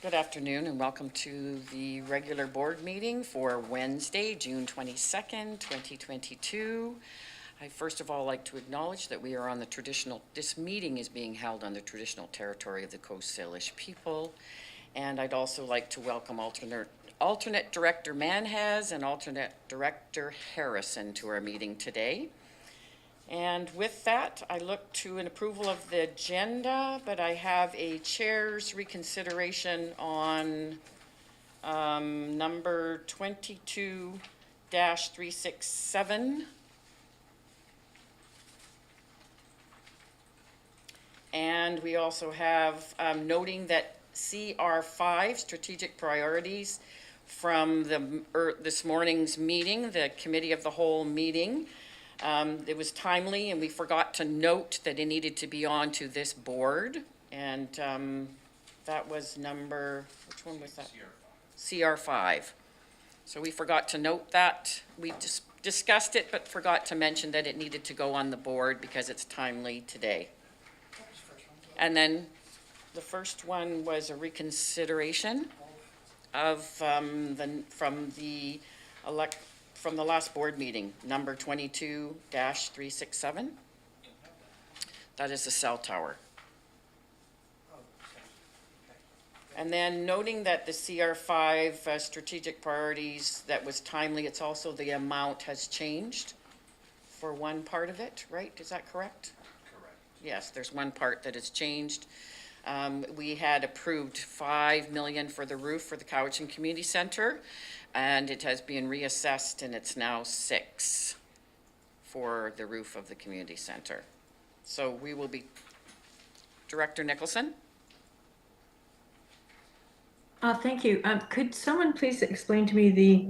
Good afternoon and welcome to the regular board meeting for Wednesday, June 22nd, 2022. I first of all like to acknowledge that we are on the this meeting is being held on the traditional territory of the Coast Salish people. And I'd also like to welcome alternate Director Manhas and alternate Director Harrison to our meeting today. And with that, I look to an approval of the agenda, but I have a chair's reconsideration on number 22-367. And we also have noting that CR5, strategic priorities from this morning's meeting, the committee of the whole meeting, it was timely, and we forgot to note that it needed to be on to this board. And that was number, which one was that? CR5. So we forgot to note that. We just discussed it, but forgot to mention that it needed to go on the board because it's timely today. And then the first one was a reconsideration of from the last board meeting, number 22-367. That is the cell tower. And then noting that the CR5 strategic priorities, that was timely, it's also the amount has changed for one part of it, right? Is that correct? Correct. Yes, there's one part that has changed. We had approved $5 million for the roof for the Cowichan Community Center, and it has been reassessed, and it's now $6 million for the roof of the community center. So we will be, Director Nicholson. Thank you. Could someone please explain to me the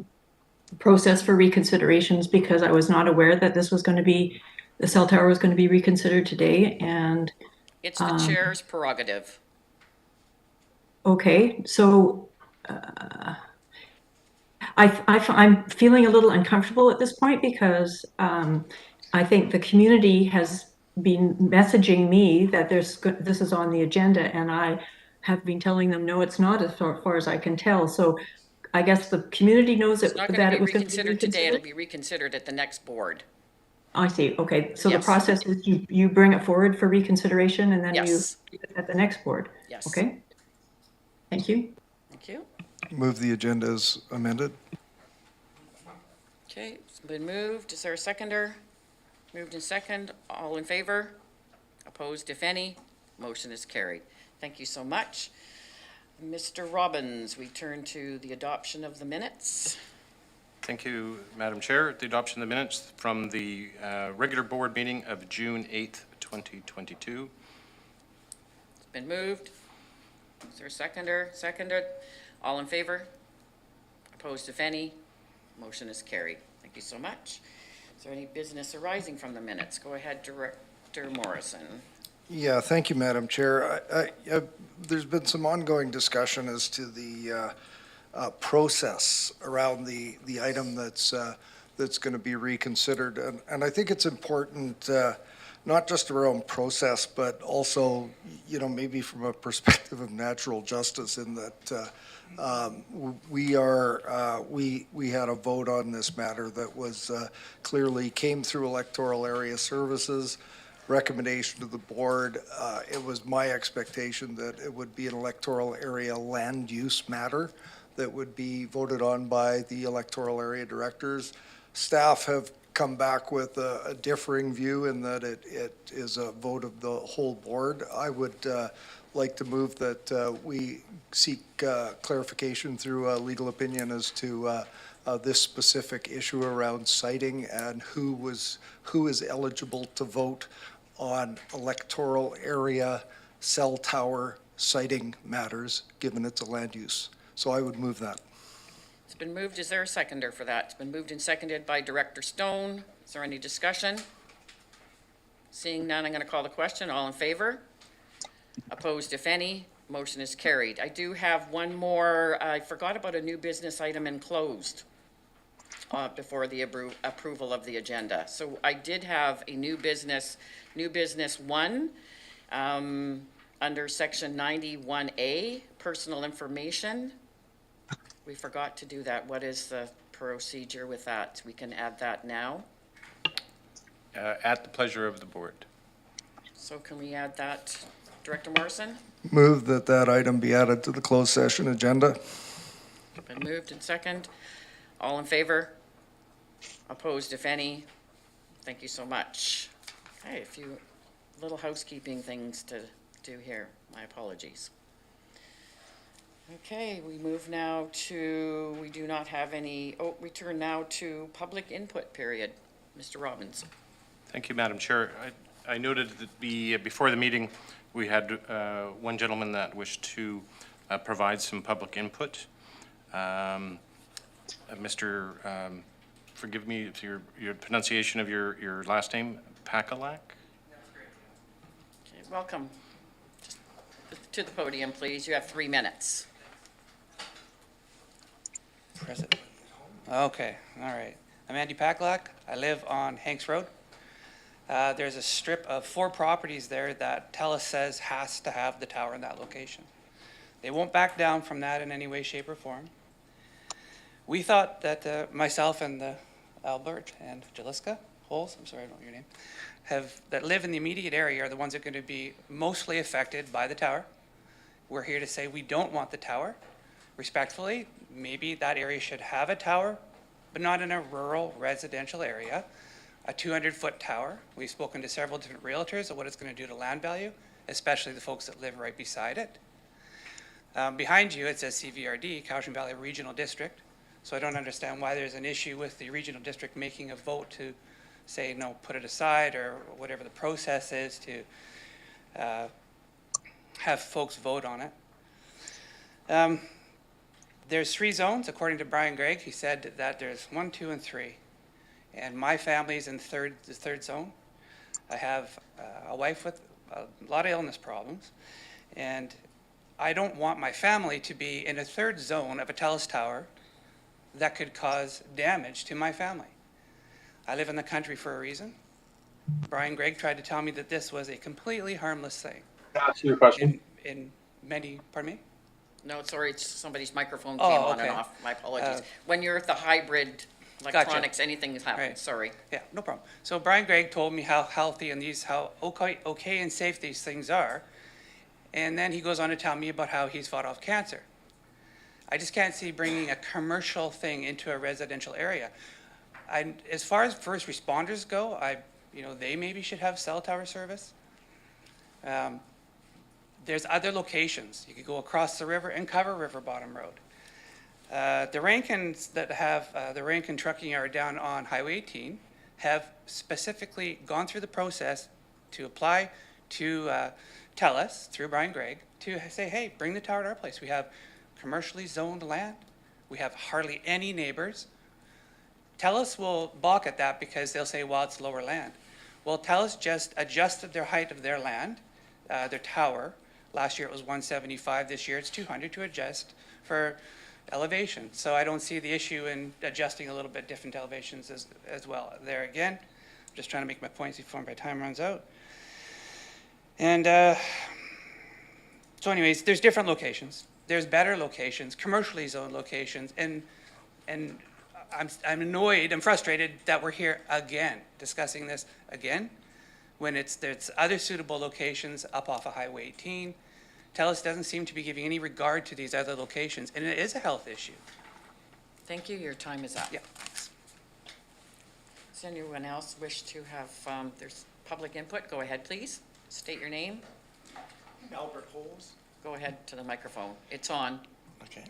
process for reconsiderations, because I was not aware that this was going to be, the cell tower was going to be reconsidered today, and It's the chair's prerogative. okay, so I'm feeling a little uncomfortable at this point because I think the community has been messaging me that this is on the agenda, and I have been telling them, no, it's not, as far as I can tell. So I guess the community knows It's not going to be was going to be reconsidered today. It'll be reconsidered at the next board. I see. Okay. So Yes. The process is you bring it forward for reconsideration, and then Yes. you at the next board. Yes. Okay. Thank you. Thank you. Move the agenda as amended. Okay, it's been moved. Is there a seconder? Moved in second. All in favor? Opposed, if any? Motion is carried. Thank you so much. Mr. Robbins, we turn to the adoption of the minutes. Thank you, Madam Chair. The adoption of the minutes from the regular board meeting of June 8th, 2022. It's been moved. Is there a seconder? Seconded. All in favor? Opposed, if any? Motion is carried. Thank you so much. Is there any business arising from the minutes? Go ahead, Director Morrison. Yeah, thank you, Madam Chair. There's been some ongoing discussion as to the process around the item that's going to be reconsidered, and I think it's important, not just around process, but also, maybe from a perspective of natural justice, in that we had a vote on this matter that was clearly came through electoral area services. Recommendation to the board. It was my expectation that it would be an electoral area land use matter that would be voted on by the electoral area directors. Staff have come back with a differing view in that it is a vote of the whole board. I would like to move that we seek clarification through a legal opinion as to this specific issue around siting and who is eligible to vote on electoral area cell tower siting matters, given it's a land use. So I would move that. It's been moved. Is there a seconder for that? It's been moved and seconded by Director Stone. Is there any discussion? Seeing none, I'm going to call the question. All in favor? Opposed, if any? Motion is carried. I do have one more. I forgot about a new business item and closed before the approval of the agenda. So I did have a new business one. under section 91A, personal information. We forgot to do that. What is the procedure with that? We can add that now. At the pleasure of the board. So can we add that, Director Morrison? Move that that item be added to the closed session agenda. Been moved and second. All in favor? Opposed, if any? Thank you so much. Okay, a few little housekeeping things to do here. My apologies. Okay, we move now to, we do not have any, we turn now to public input period. Mr. Robbins. Thank you, Madam Chair. I noted that before the meeting, we had one gentleman that wished to provide some public input. Mr. Forgive me if your pronunciation of your last name, Pakalak? Okay, welcome. Just to the podium, please. You have 3 minutes. President. Okay, all right. I'm Andy Paklak. I live on Hanks Road. There's a strip of 4 properties there that TELUS says has to have the tower in that location. They won't back down from that in any way, shape, or form. We thought that myself and Albert and Jaliska Holes, I'm sorry, I don't know your name, that live in the immediate area are the ones that are going to be mostly affected by the tower. We're here to say we don't want the tower. Respectfully, maybe that area should have a tower, but not in a rural residential area. A 200-foot tower. We've spoken to several different realtors of what it's going to do to land value, especially the folks that live right beside it. Behind you, it says CVRD, Cowichan Valley Regional District. So I don't understand why there's an issue with the regional district making a vote to say, no, put it aside, or whatever the process is to have folks vote on it. There's 3 zones, according to Brian Gregg. He said that there's 1, 2, and 3. And my family's in the third zone. I have a wife with a lot of illness problems. And I don't want my family to be in a 3rd zone of a TELUS tower that could cause damage to my family. I live in the country for a reason. Brian Gregg tried to tell me that this was a completely harmless thing. Ask your question. In many, pardon me? No, sorry, it's somebody's microphone Oh, came on and okay. off. My apologies. When you're at the hybrid electronics, anything happens. Right. Sorry. Yeah, no problem. So Brian Gregg told me how healthy and how okay and safe these things are. And then he goes on to tell me about how he's fought off cancer. I just can't see bringing a commercial thing into a residential area. As far as first responders go, they maybe should have cell tower service. There's other locations. You could go across the river and cover River Bottom Road. The Rankins that have the Rankin trucking yard down on Highway 18 have specifically gone through the process to apply to TELUS through Brian Gregg to say, hey, bring the tower to our place. We have commercially zoned land. We have hardly any neighbors. TELUS will balk at that because they'll say, well, it's lower land. Well, TELUS just adjusted their height of their land, their tower. Last year it was 175. This year it's 200 to adjust for elevation. So I don't see the issue in adjusting a little bit different elevations as well. There again, I'm just trying to make my points before my time runs out. And so anyways, there's different locations. There's better locations, commercially zoned locations, and I'm annoyed, I'm frustrated that we're here again, discussing this again, when there's other suitable locations up off of Highway 18. TELUS doesn't seem to be giving any regard to these other locations, and it is a health issue. Thank you. Your time is up. Yeah. Does anyone else wish to have, there's public input? Go ahead, please. State your name. Albert Holes. Go ahead to the microphone. It's on. Okay.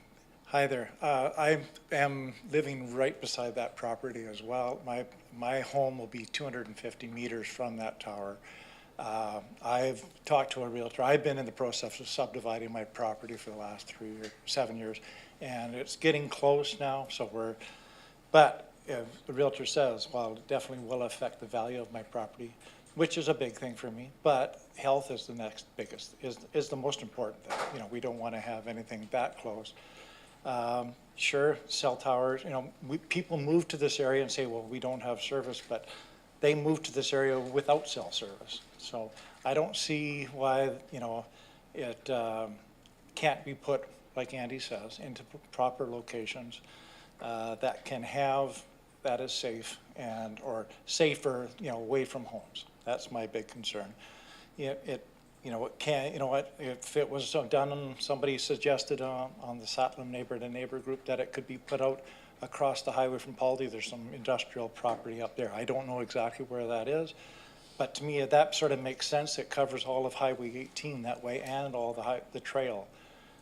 Hi there. I am living right beside that property as well. My home will be 250 meters from that tower. I've talked to a realtor. I've been in the process of subdividing my property for the last 7 years, and it's getting close now. But if the realtor says, well, it definitely will affect the value of my property, which is a big thing for me. But health is the next biggest, is the most important thing. We don't want to have anything that close. Sure, cell towers, people move to this area and say, well, we don't have service, but they move to this area without cell service. So I don't see why, it can't be put, like Andy says, into proper locations that is safe or safer, away from homes. That's my big concern. It if it was done, and somebody suggested on the Satlam Neighbor to Neighbor group that it could be put out across the highway from Paldy, there's some industrial property up there. I don't know exactly where that is, but to me, that sort of makes sense. It covers all of Highway 18 that way and all the trail.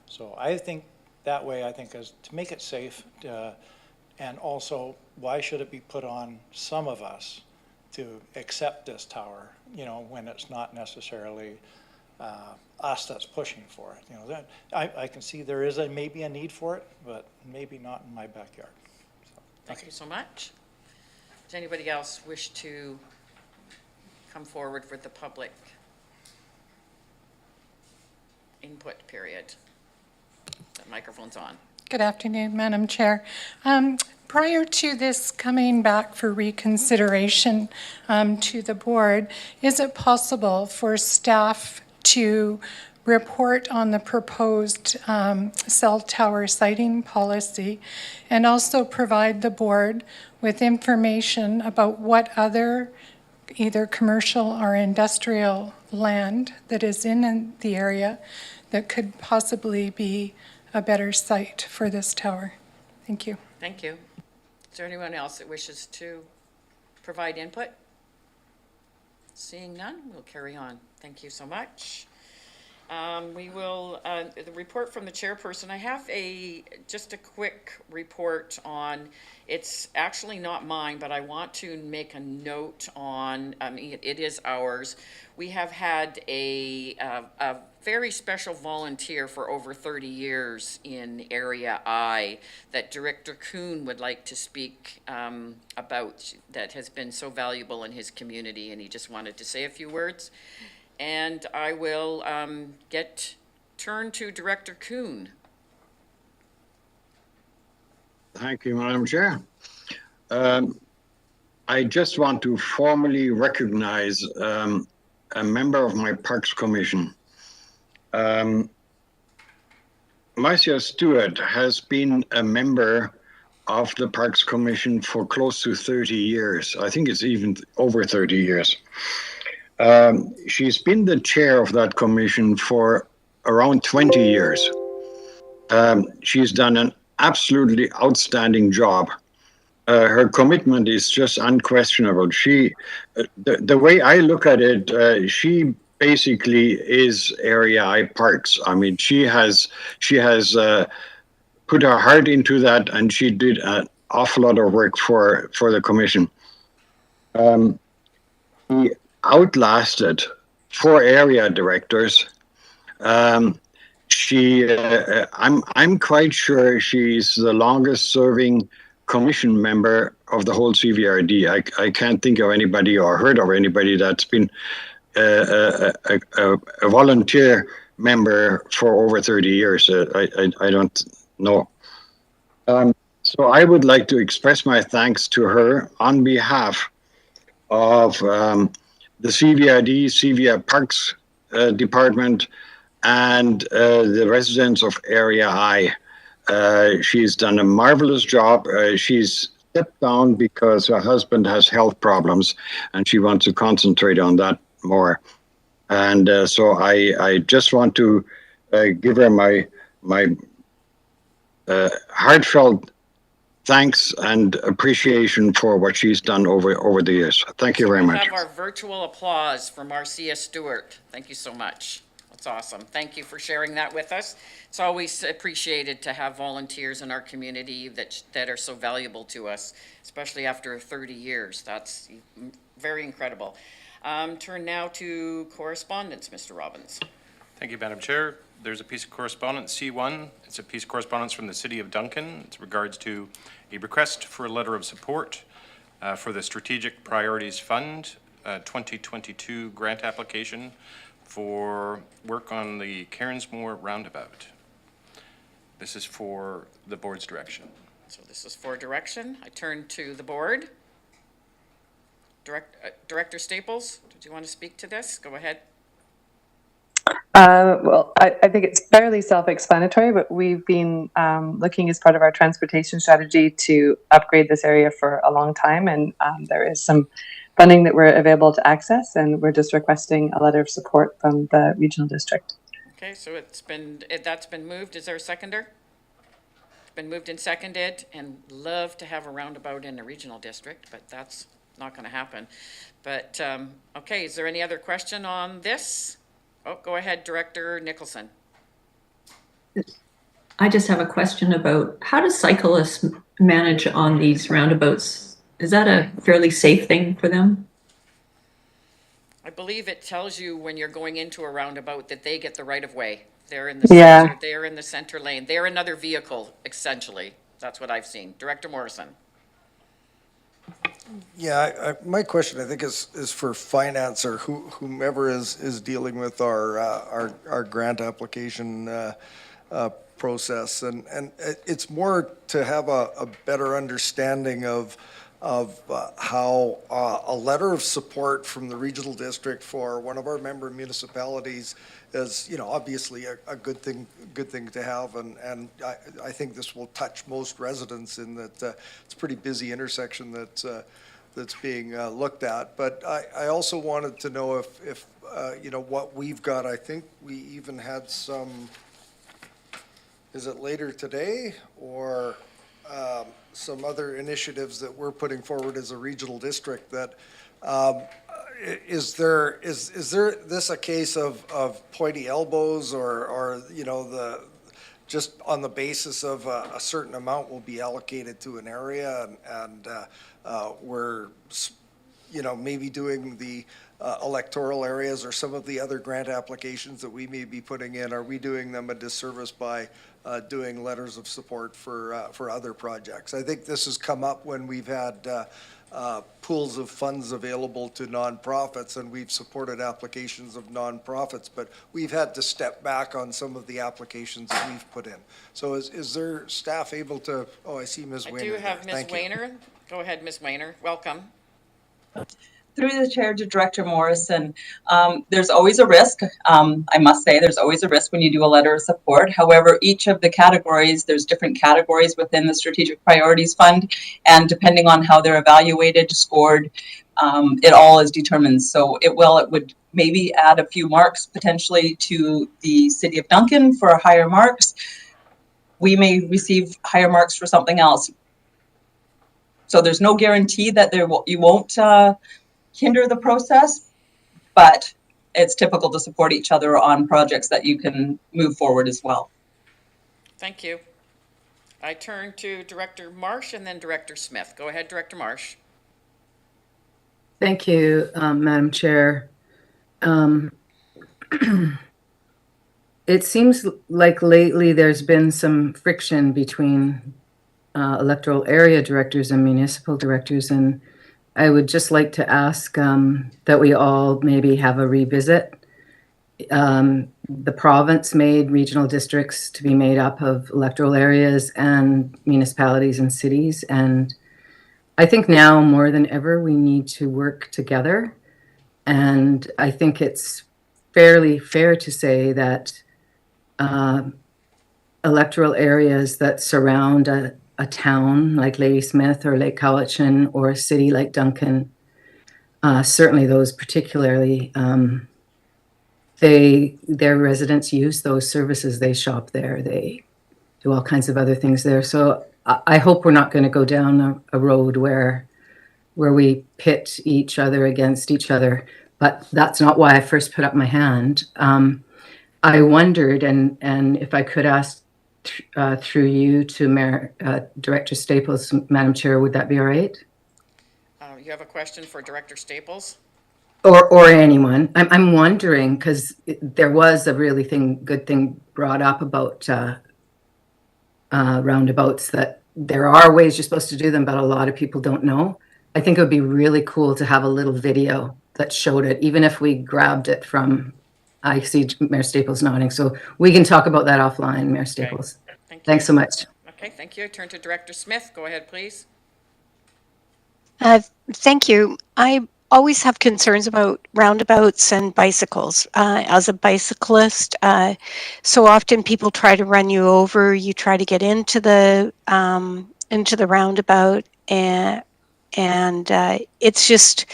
So I think that way, is to make it safe, and also, why should it be put on some of us to accept this tower, when it's not necessarily us that's pushing for it. I can see there is maybe a need for it, but maybe not in my backyard. Thank you so much. Does anybody else wish to come forward with the public input period? The microphone's on. Good afternoon, Madam Chair. Prior to this coming back for reconsideration to the board, is it possible for staff to report on the proposed cell tower siting policy and also provide the board with information about what other either commercial or industrial land that is in the area that could possibly be a better site for this tower? Thank you. Thank you. Is there anyone else that wishes to provide input? Seeing none, we'll carry on. Thank you so much. We will, the report from the chairperson, I have just a quick report on, it's actually not mine, but I want to make a note on, it is ours. We have had a very special volunteer for over 30 years in Area I that Director Kuhn would like to speak about, that has been so valuable in his community, and he just wanted to say a few words. And I will turn to Director Kuhn. Thank you, Madam Chair. I just want to formally recognize a member of my Parks Commission. Marcia Stewart has been a member of the Parks Commission for close to 30 years. I think it's even over 30 years. She's been the chair of that commission for around 20 years. She's done an absolutely outstanding job. Her commitment is just unquestionable. The way I look at it, she basically is Area I Parks. I mean, she has put her heart into that, and she did an awful lot of work for the commission. He outlasted 4 area directors. I'm quite sure she's the longest serving commission member of the whole CVRD. I can't think of anybody or heard of anybody that's been a volunteer member for over 30 years. I don't know. So I would like to express my thanks to her on behalf of the CVRD, CVR Parks Department, and the residents of Area I. She's done a marvelous job. She's stepped down because her husband has health problems, and she wants to concentrate on that more. And so I just want to give her my heartfelt thanks and appreciation for what she's done over the years. Thank you very much. We have our virtual applause for Marcia Stewart. Thank you so much. That's awesome. Thank you for sharing that with us. It's always appreciated to have volunteers in our community that are so valuable to us, especially after 30 years. That's very incredible. Turn now to correspondence, Mr. Robbins. Thank you, Madam Chair. There's a piece of correspondence, C1. It's a piece of correspondence from the City of Duncan. It's regards to a request for a letter of support for the Strategic Priorities Fund 2022 grant application for work on the Cairnsmore Roundabout. This is for the board's direction. So this is for direction. I turn to the board. Director Staples, did you want to speak to this? Go ahead. Well, I think it's fairly self-explanatory, but we've been looking as part of our transportation strategy to upgrade this area for a long time, and there is some funding that we're available to access, and we're just requesting a letter of support from the regional district. Okay, so that's been moved. Is there a seconder? It's been moved and seconded, and love to have a roundabout in the regional district, but that's not going to happen. But, okay, is there any other question on this? Oh, go ahead, Director Nicholson. I just have a question about how do cyclists manage on these roundabouts? Is that a fairly safe thing for them? I believe it tells you when you're going into a roundabout that they get the right of way. They're in the Yeah. center, they're in the center lane. They're another vehicle, essentially. That's what I've seen. Director Morrison. Yeah, my question, I think, is for finance or whomever is dealing with our grant application process. And it's more to have a better understanding of how a letter of support from the regional district for one of our member municipalities is, obviously a good thing to have. And I think this will touch most residents in that it's a pretty busy intersection that's being looked at. But I also wanted to know if what we've got. I think we even had some, is it later today or some other initiatives that we're putting forward as a regional district that is this a case of pointy elbows or just on the basis of a certain amount will be allocated to an area and we're maybe doing the electoral areas or some of the other grant applications that we may be putting in, are we doing them a disservice by doing letters of support for other projects? I think this has come up when we've had pools of funds available to nonprofits, and we've supported applications of nonprofits, but we've had to step back on some of the applications that we've put in. So is there staff able to, I see Ms. Wayner. I do have there. Ms. Wayner. Go ahead, Ms. Wayner. Welcome. Through the chair to Director Morrison, there's always a risk. I must say there's always a risk when you do a letter of support. However, each of the categories, there's different categories within the Strategic Priorities Fund, and depending on how they're evaluated, scored, it all is determined. So it would maybe add a few marks potentially to the City of Duncan for higher marks. We may receive higher marks for something else. So there's no guarantee that you won't hinder the process, but it's typical to support each other on projects that you can move forward as well. Thank you. I turn to Director Marsh and then Director Smith. Go ahead, Director Marsh. Thank you, Madam Chair. It seems like lately there's been some friction between electoral area directors and municipal directors, and I would just like to ask that we all maybe have a revisit. The province made regional districts to be made up of electoral areas and municipalities and cities, and I think now more than ever we need to work together. And I think it's fairly fair to say that electoral areas that surround a town like Ladysmith or Lake Cowichan or a city like Duncan, certainly those particularly, their residents use those services. They shop there, they do all kinds of other things there. So I hope we're not going to go down a road where we pit each other against each other, but that's not why I first put up my hand. I wondered, and if I could ask through you to Director Staples, Madam Chair, would that be all right? You have a question for Director Staples? Or anyone. I'm wondering, because there was a really good thing brought up about roundabouts, that there are ways you're supposed to do them, but a lot of people don't know. I think it would be really cool to have a little video that showed it, even if we grabbed it from, I see Mayor Staples nodding, so we can talk about that offline, Mayor Staples. Okay. Thanks so much. Okay, thank you. Turn to Director Smith. Go ahead, please. Thank you. I always have concerns about roundabouts and bicycles. As a bicyclist, so often people try to run you over. You try to get into the roundabout, and it's just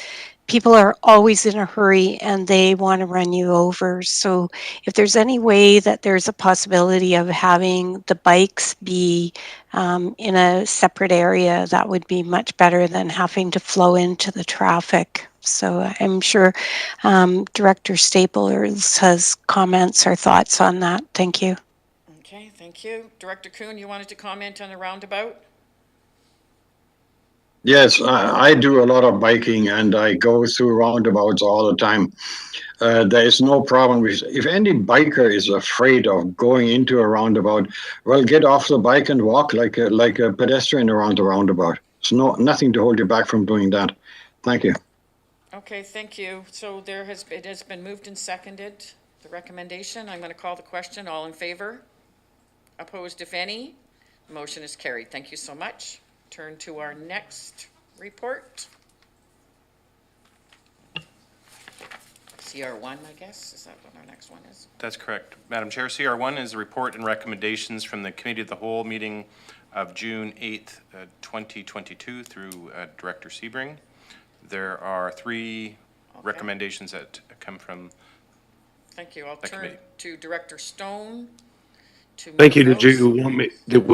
people are always in a hurry and they want to run you over. So if there's any way that there's a possibility of having the bikes be in a separate area, that would be much better than having to flow into the traffic. So I'm sure Director Staples has comments or thoughts on that. Thank you. Okay, thank you. Director Kuhn, you wanted to comment on the roundabout? Yes, I do a lot of biking and I go through roundabouts all the time. There is no problem with, if any biker is afraid of going into a roundabout, well, get off the bike and walk like a pedestrian around the roundabout. It's nothing to hold you back from doing that. Thank you. Okay, thank you. So it has been moved and seconded, the recommendation. I'm going to call the question. All in favor? Opposed, if any? Motion is carried. Thank you so much. Turn to our next report. CR1, I guess, is that what our next one is? That's correct. Madam Chair, CR1 is a report and recommendations from the Committee of the Whole meeting of June 8th, 2022 through Director Sebring. There are three recommendations that come from Thank you. I'll the turn committee. to Director Stone. Thank you. Would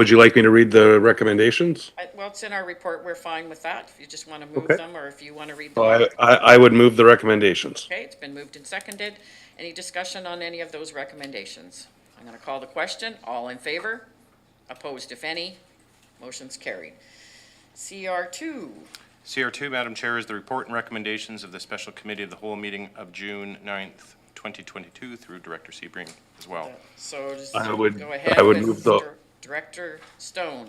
you like me to read the recommendations? Well, it's in our report. We're fine with that. If you just want to move Okay. them or if you want to read them. Well, I would move the recommendations. Okay, it's been moved and seconded. Any discussion on any of those recommendations? I'm going to call the question. All in favor? Opposed, if any? Motion's carried. CR2. CR2, Madam Chair, is the report and recommendations of the Special Committee of the Whole meeting of June 9th, 2022 through Director Sebring as well. So just I would go ahead move with Director Stone.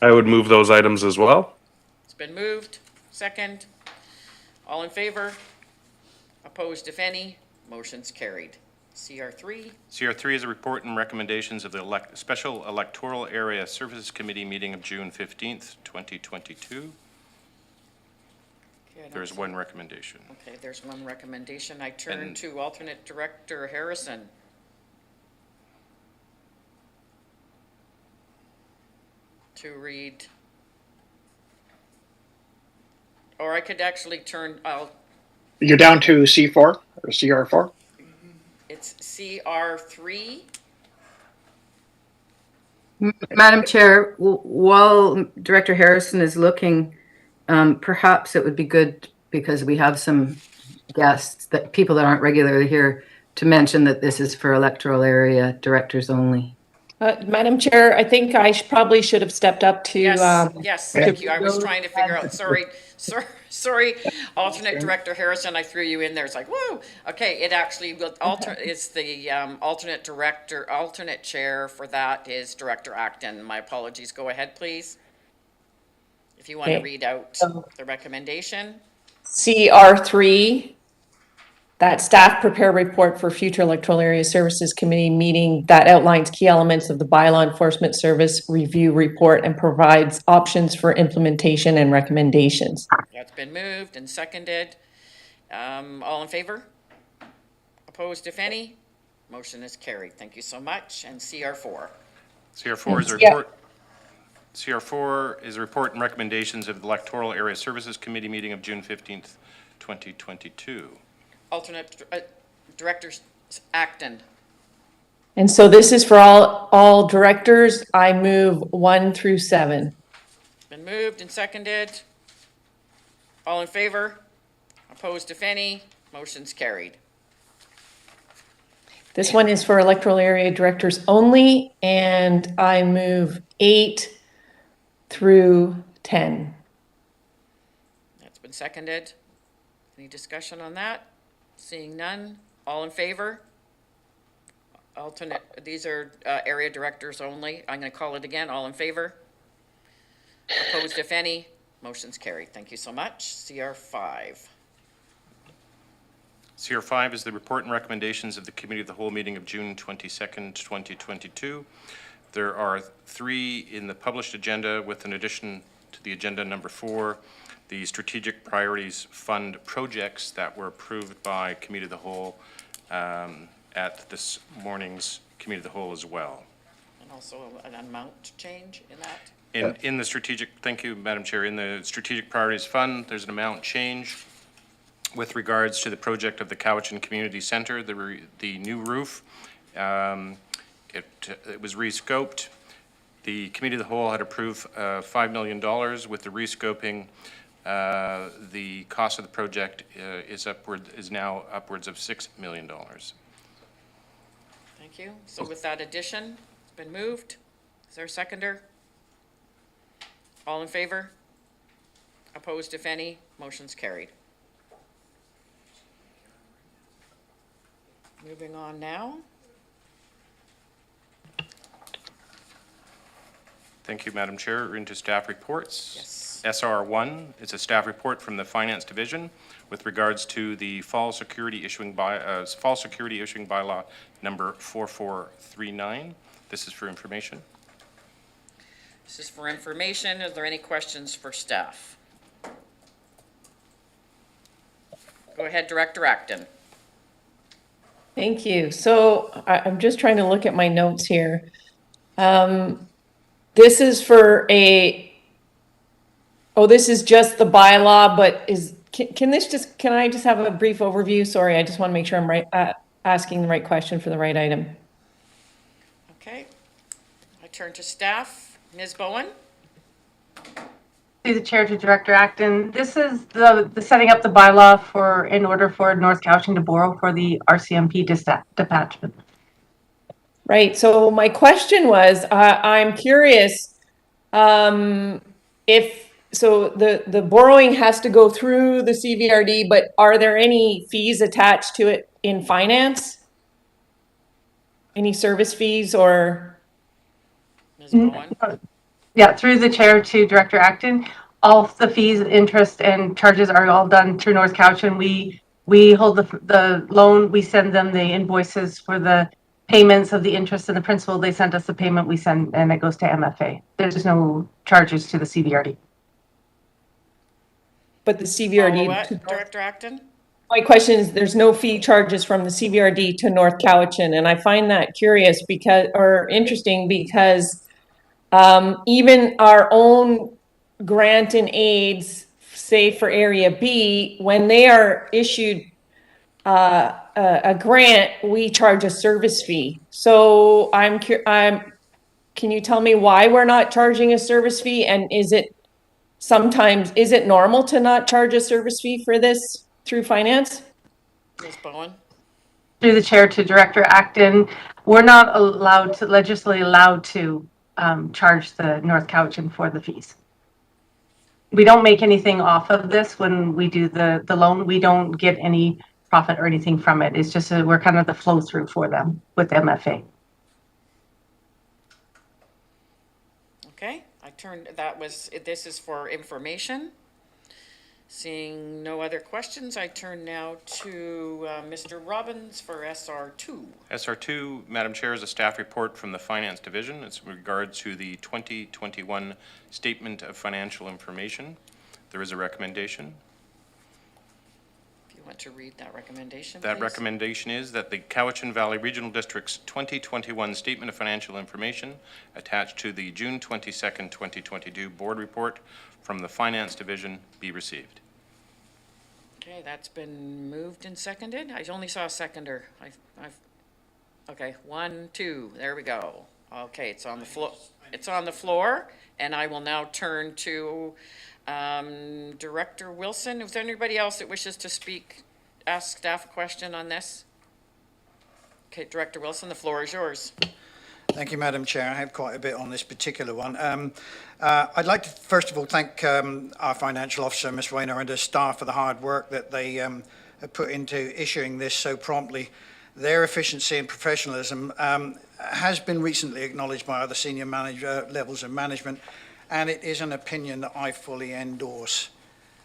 I would move those items as well. It's been moved. Second. All in favor? Opposed, if any? Motion's carried. CR3. CR3 is a report and recommendations of the Special Electoral Area Services Committee meeting of June 15th, 2022. There's one recommendation. Okay, there's one recommendation. I turn to Alternate Director Harrison. To read. Or I could actually turn, You're down to C4 or CR4? it's CR3. Madam Chair, while Director Harrison is looking, perhaps it would be good, because we have some guests, that people that aren't regularly here, to mention that this is for electoral area directors only. Madam Chair, I think I probably should have stepped up to. Yes, thank you. I was trying to figure out, sorry, Alternate Director Harrison, I threw you in there. It's like, whoa. Okay, it actually will it's the alternate chair for that is Director Acton. My apologies. Go ahead, please. If you want to read out the recommendation. CR3, that staff prepare report for future Electoral Area Services Committee meeting that outlines key elements of the bylaw enforcement service review report and provides options for implementation and recommendations. That's been moved and seconded. All in favor? Opposed, if any? Motion is carried. Thank you so much. And CR4. CR4 is a report. CR4 is a report and recommendations of the Electoral Area Services Committee meeting of June 15th, 2022. Alternate Director Acton. And so this is for all directors. I move 1 through 7. Been moved and seconded. All in favor? Opposed, if any? Motion's carried. This one is for electoral area directors only, and I move 8 through 10. That's been seconded. Any discussion on that? Seeing none. All in favor? These are area directors only. I'm going to call it again. All in favor? Opposed, if any? Motion's carried. Thank you so much. CR5. CR5 is the report and recommendations of the Committee of the Whole meeting of June 22nd, 2022. There are 3 in the published agenda with an addition to the agenda number 4. the Strategic Priorities Fund projects that were approved by Committee of the Whole at this morning's Committee of the Whole as well. And also an amount change in that? In the strategic, thank you, Madam Chair, in the Strategic Priorities Fund, there's an amount change with regards to the project of the Cowichan Community Center, the new roof. It was rescoped. The Committee of the Whole had approved $5 million. With the rescoping, the cost of the project is now upwards of $6 million. Thank you. So with that addition, it's been moved. Is there a seconder? All in favor? Opposed, if any? Motion's carried. Moving on now. Thank you, Madam Chair. We're into staff reports. Yes. SR1 is a staff report from the Finance Division with regards to the fall security issuing bylaw number 4439. This is for information. This is for information. Is there any questions for staff? Go ahead, Director Acton. Thank you. So I'm just trying to look at my notes here. This is for this is just the bylaw, but can I just have a brief overview? Sorry, I just want to make sure I'm asking the right question for the right item. Okay. I turn to staff. Ms. Bowen? Through the chair to Director Acton. This is the setting up the bylaw in order for North Cowichan to borrow for the RCMP detachment. Right. So my question was, I'm curious if the borrowing has to go through the CVRD, but are there any fees attached to it in finance? Any service fees or? Ms. Bowen? Yeah, through the chair to Director Acton. All the fees, interest, and charges are all done through North Cowichan. We hold the loan. We send them the invoices for the payments of the interest and the principal. They send us the payment. We send, and it goes to MFA. There's no charges to the CVRD. But the CVRD. Follow-up, Director Acton? My question is, there's no fee charges from the CVRD to North Cowichan, and I find that curious interesting because even our own grant and aids, say for Area B, when they are issued a grant, we charge a service fee. So can you tell me why we're not charging a service fee? And is it normal to not charge a service fee for this through finance? Ms. Bowen? Through the chair to Director Acton, we're not legislatively allowed to charge the North Cowichan for the fees. We don't make anything off of this when we do the loan. We don't get any profit or anything from it. It's just we're kind of the flow through for them with MFA. Okay, this is for information. Seeing no other questions, I turn now to Mr. Robbins for SR2. SR2, Madam Chair, is a staff report from the Finance Division. It's in regard to the 2021 Statement of Financial Information. There is a recommendation. If you want to read that recommendation, That please. recommendation is that the Cowichan Valley Regional District's 2021 Statement of Financial Information attached to the June 22nd, 2022 Board Report from the Finance Division be received. Okay, that's been moved and seconded. I only saw a seconder. Okay, 1, 2, there we go. Okay, it's on the floor. It's on the floor, and I will now turn to Director Wilson. Is there anybody else that wishes to ask staff a question on this? Okay, Director Wilson, the floor is yours. Thank you, Madam Chair. I have quite a bit on this particular one. I'd like to, first of all, thank our financial officer, Ms. Rayner, and her staff for the hard work that they have put into issuing this so promptly. Their efficiency and professionalism has been recently acknowledged by other senior levels of management, and it is an opinion that I fully endorse.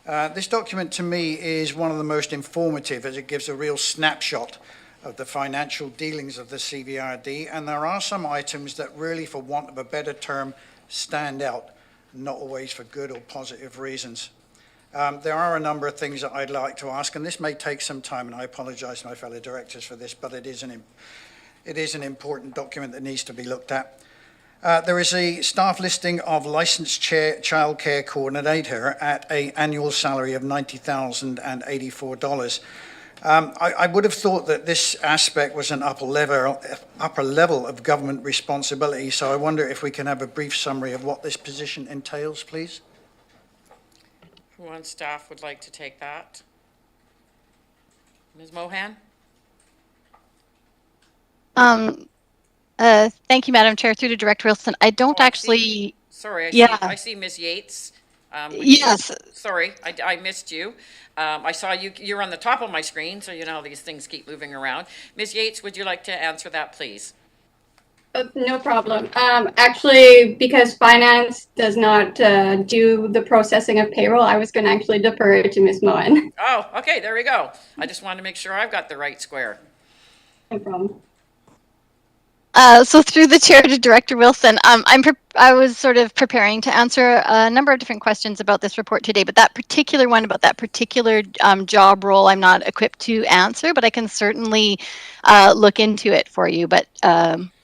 This document to me is one of the most informative as it gives a real snapshot of the financial dealings of the CVRD, and there are some items that really, for want of a better term, stand out, not always for good or positive reasons. There are a number of things that I'd like to ask, and this may take some time, and I apologize to my fellow directors for this, but it is an important document that needs to be looked at. There is a staff listing of licensed childcare coordinator at an annual salary of $90,084. I would have thought that this aspect was an upper level of government responsibility, so I wonder if we can have a brief summary of what this position entails, please. Who on staff would like to take that? Ms. Mohan? Thank you, Madam Chair. Through to Director Wilson. I don't actually. Sorry, Yeah. I see Ms. Yates. Yes. Sorry, I missed you. I saw you're on the top of my screen, so you know these things keep moving around. Ms. Yates, would you like to answer that, please? No problem. Actually, because finance does not do the processing of payroll, I was going to actually defer it to Ms. Moen. Oh, okay, there we go. I just wanted to make sure I've got the right square. No problem. So through the chair to Director Wilson, I was sort of preparing to answer a number of different questions about this report today, but that particular one about that particular job role, I'm not equipped to answer, but I can certainly look into it for you. But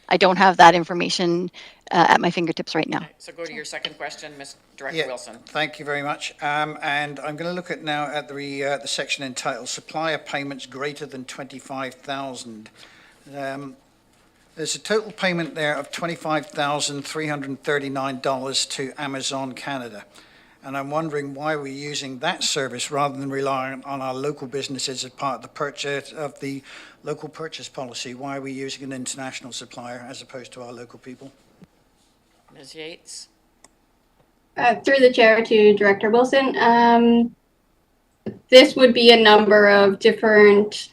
I don't have that information at my fingertips right now. Okay, so go to your second question, Ms. Director Wilson. Thank you very much. And I'm going to look at now at the section entitled Supplier Payments Greater Than $25,000. There's a total payment there of $25,339 to Amazon Canada. And I'm wondering why we're using that service rather than relying on our local businesses as part of the purchase of the local purchase policy. Why are we using an international supplier as opposed to our local people? Ms. Yates? Through the chair to Director Wilson, this would be a number of different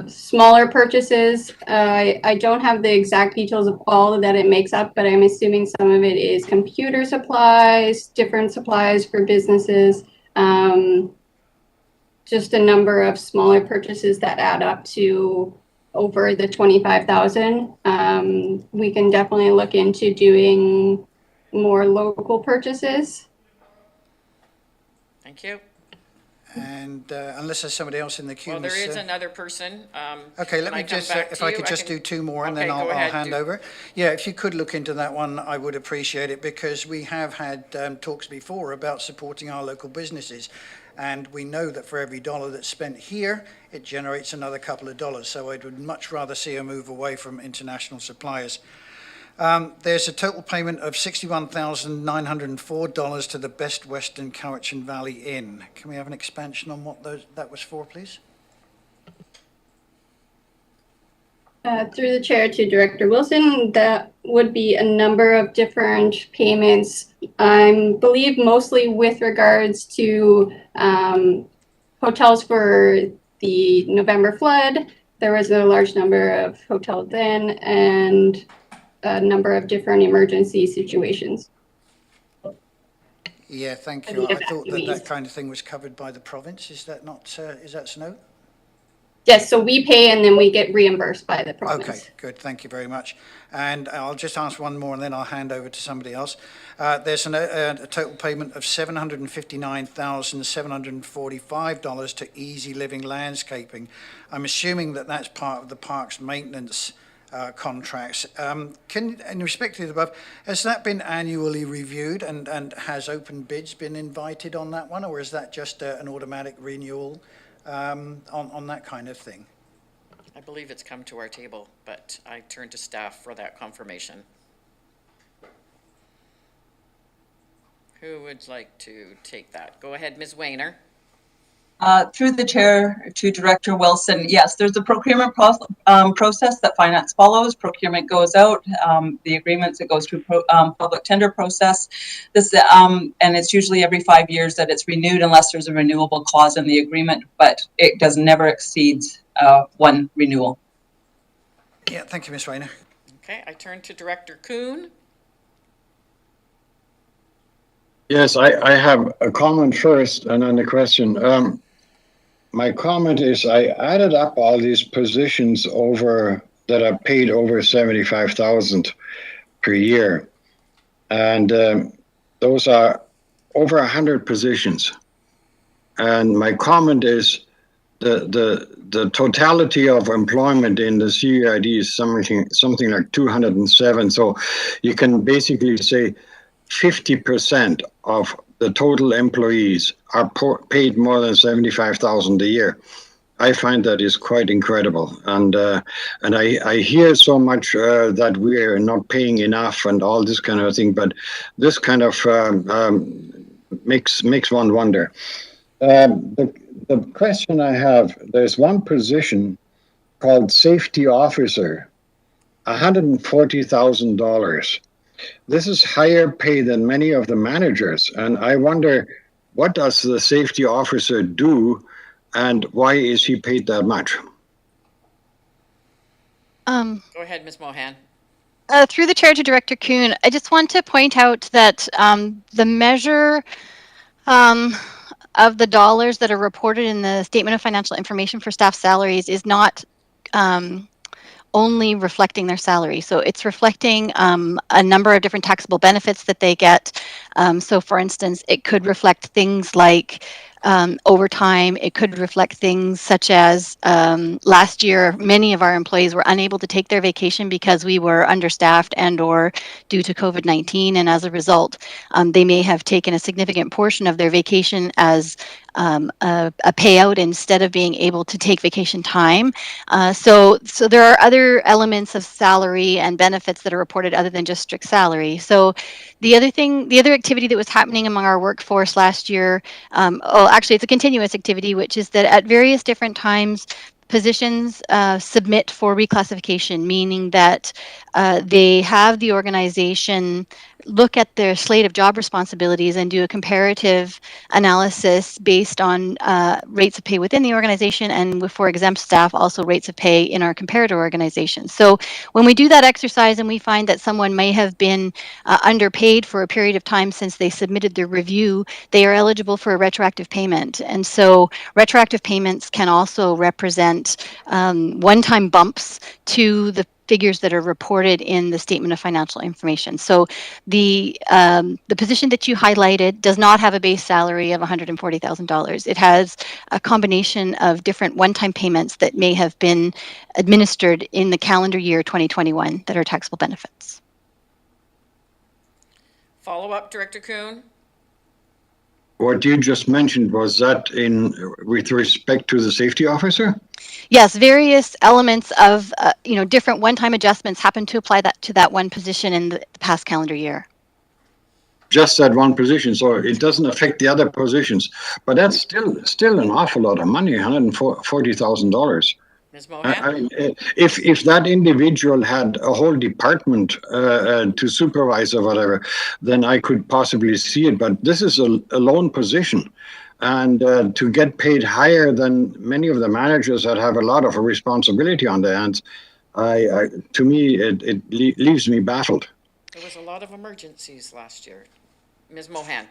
smaller purchases. I don't have the exact details of all that it makes up, but I'm assuming some of it is computer supplies, different supplies for businesses, just a number of smaller purchases that add up to over the 25,000. We can definitely look into doing more local purchases. Thank you. And unless there's somebody else in the queue. Well, there is another person. Okay, let me just, if I could just do two more and then I'll hand over. Yeah, if you could look into that one, I would appreciate it, because we have had talks before about supporting our local businesses. And we know that for every dollar that's spent here, it generates another couple of dollars. So I would much rather see a move away from international suppliers. There's a total payment of $61,904 to the Best Western Cowichan Valley Inn. Can we have an expansion on what that was for, please? Through the chair to Director Wilson, that would be a number of different payments. I believe mostly with regards to hotels for the November flood. There was a large number of hotels then, and a number of different emergency situations. Yeah, thank you. I thought that kind of thing was covered by the province. Is that not, is that so? Yes, so we pay and then we get reimbursed by the province. Okay, good. Thank you very much. And I'll just ask one more and then I'll hand over to somebody else. There's a total payment of $759,745 to Easy Living Landscaping. I'm assuming that that's part of the park's maintenance contracts. In respect to the above, has that been annually reviewed and has open bids been invited on that one, or is that just an automatic renewal on that kind of thing? I believe it's come to our table, but I turn to staff for that confirmation. Who would like to take that? Go ahead, Ms. Weiner. Through the chair to Director Wilson, yes, there's a procurement process that finance follows. Procurement goes out, the agreements, it goes through public tender process. This and it's usually every 5 years that it's renewed unless there's a renewable clause in the agreement, but it does never exceed one renewal. Yeah, thank you, Ms. Rayner. Okay, I turn to Director Kuhn. Yes, I have a comment first and then a question. My comment is I added up all these positions that are paid over 75,000 per year. And those are over 100 positions. And my comment is the totality of employment in the CVID is something like 207. So you can basically say 50% of the total employees are paid more than $75,000 a year. I find that is quite incredible, and I hear so much that we are not paying enough and all this kind of thing, but this kind of makes one wonder. The question I have: there's one position called safety officer, $140,000. This is higher pay than many of the managers, and I wonder, what does the safety officer do? And why is he paid that much? Go ahead, Ms. Mohan. Through the chair to Director Kuhn, I just want to point out that the measure of the dollars that are reported in the Statement of Financial Information for staff salaries is not only reflecting their salary. So it's reflecting a number of different taxable benefits that they get. So for instance, it could reflect things like overtime. It could reflect things such as last year, many of our employees were unable to take their vacation because we were understaffed and or due to COVID-19. And as a result, they may have taken a significant portion of their vacation as a payout instead of being able to take vacation time. So there are other elements of salary and benefits that are reported other than just strict salary. So the other activity that was happening among our workforce last year, actually it's a continuous activity, which is that at various different times, positions submit for reclassification, meaning that they have the organization look at their slate of job responsibilities and do a comparative analysis based on rates of pay within the organization, and for exempt staff, also rates of pay in our comparator organization. So when we do that exercise and we find that someone may have been underpaid for a period of time since they submitted their review, they are eligible for a retroactive payment. And so retroactive payments can also represent one-time bumps to the figures that are reported in the Statement of Financial Information. So the position that you highlighted does not have a base salary of $140,000. It has a combination of different one-time payments that may have been administered in the calendar year 2021 that are taxable benefits. Follow up, Director Kuhn? What you just mentioned, was that with respect to the safety officer? Yes, various elements of different one-time adjustments happen to apply that to that one position in the past calendar year. Just that one position, so it doesn't affect the other positions. But that's still an awful lot of money, $140,000. Ms. Mohan? I mean, if that individual had a whole department to supervise or whatever, then I could possibly see it. But this is a lone position. And to get paid higher than many of the managers that have a lot of responsibility on their hands, to me, it leaves me baffled. There was a lot of emergencies last year. Ms. Mohan?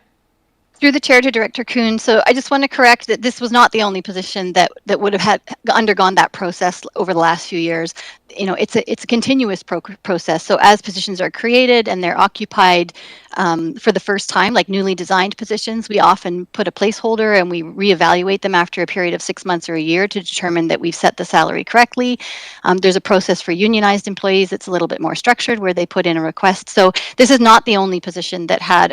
Through the chair to Director Kuhn, so I just want to correct that this was not the only position that would have undergone that process over the last few years. It's a continuous process. So as positions are created and they're occupied for the first time, like newly designed positions, we often put a placeholder and we reevaluate them after a period of 6 months or a year to determine that we've set the salary correctly. There's a process for unionized employees that's a little bit more structured where they put in a request. So this is not the only position that had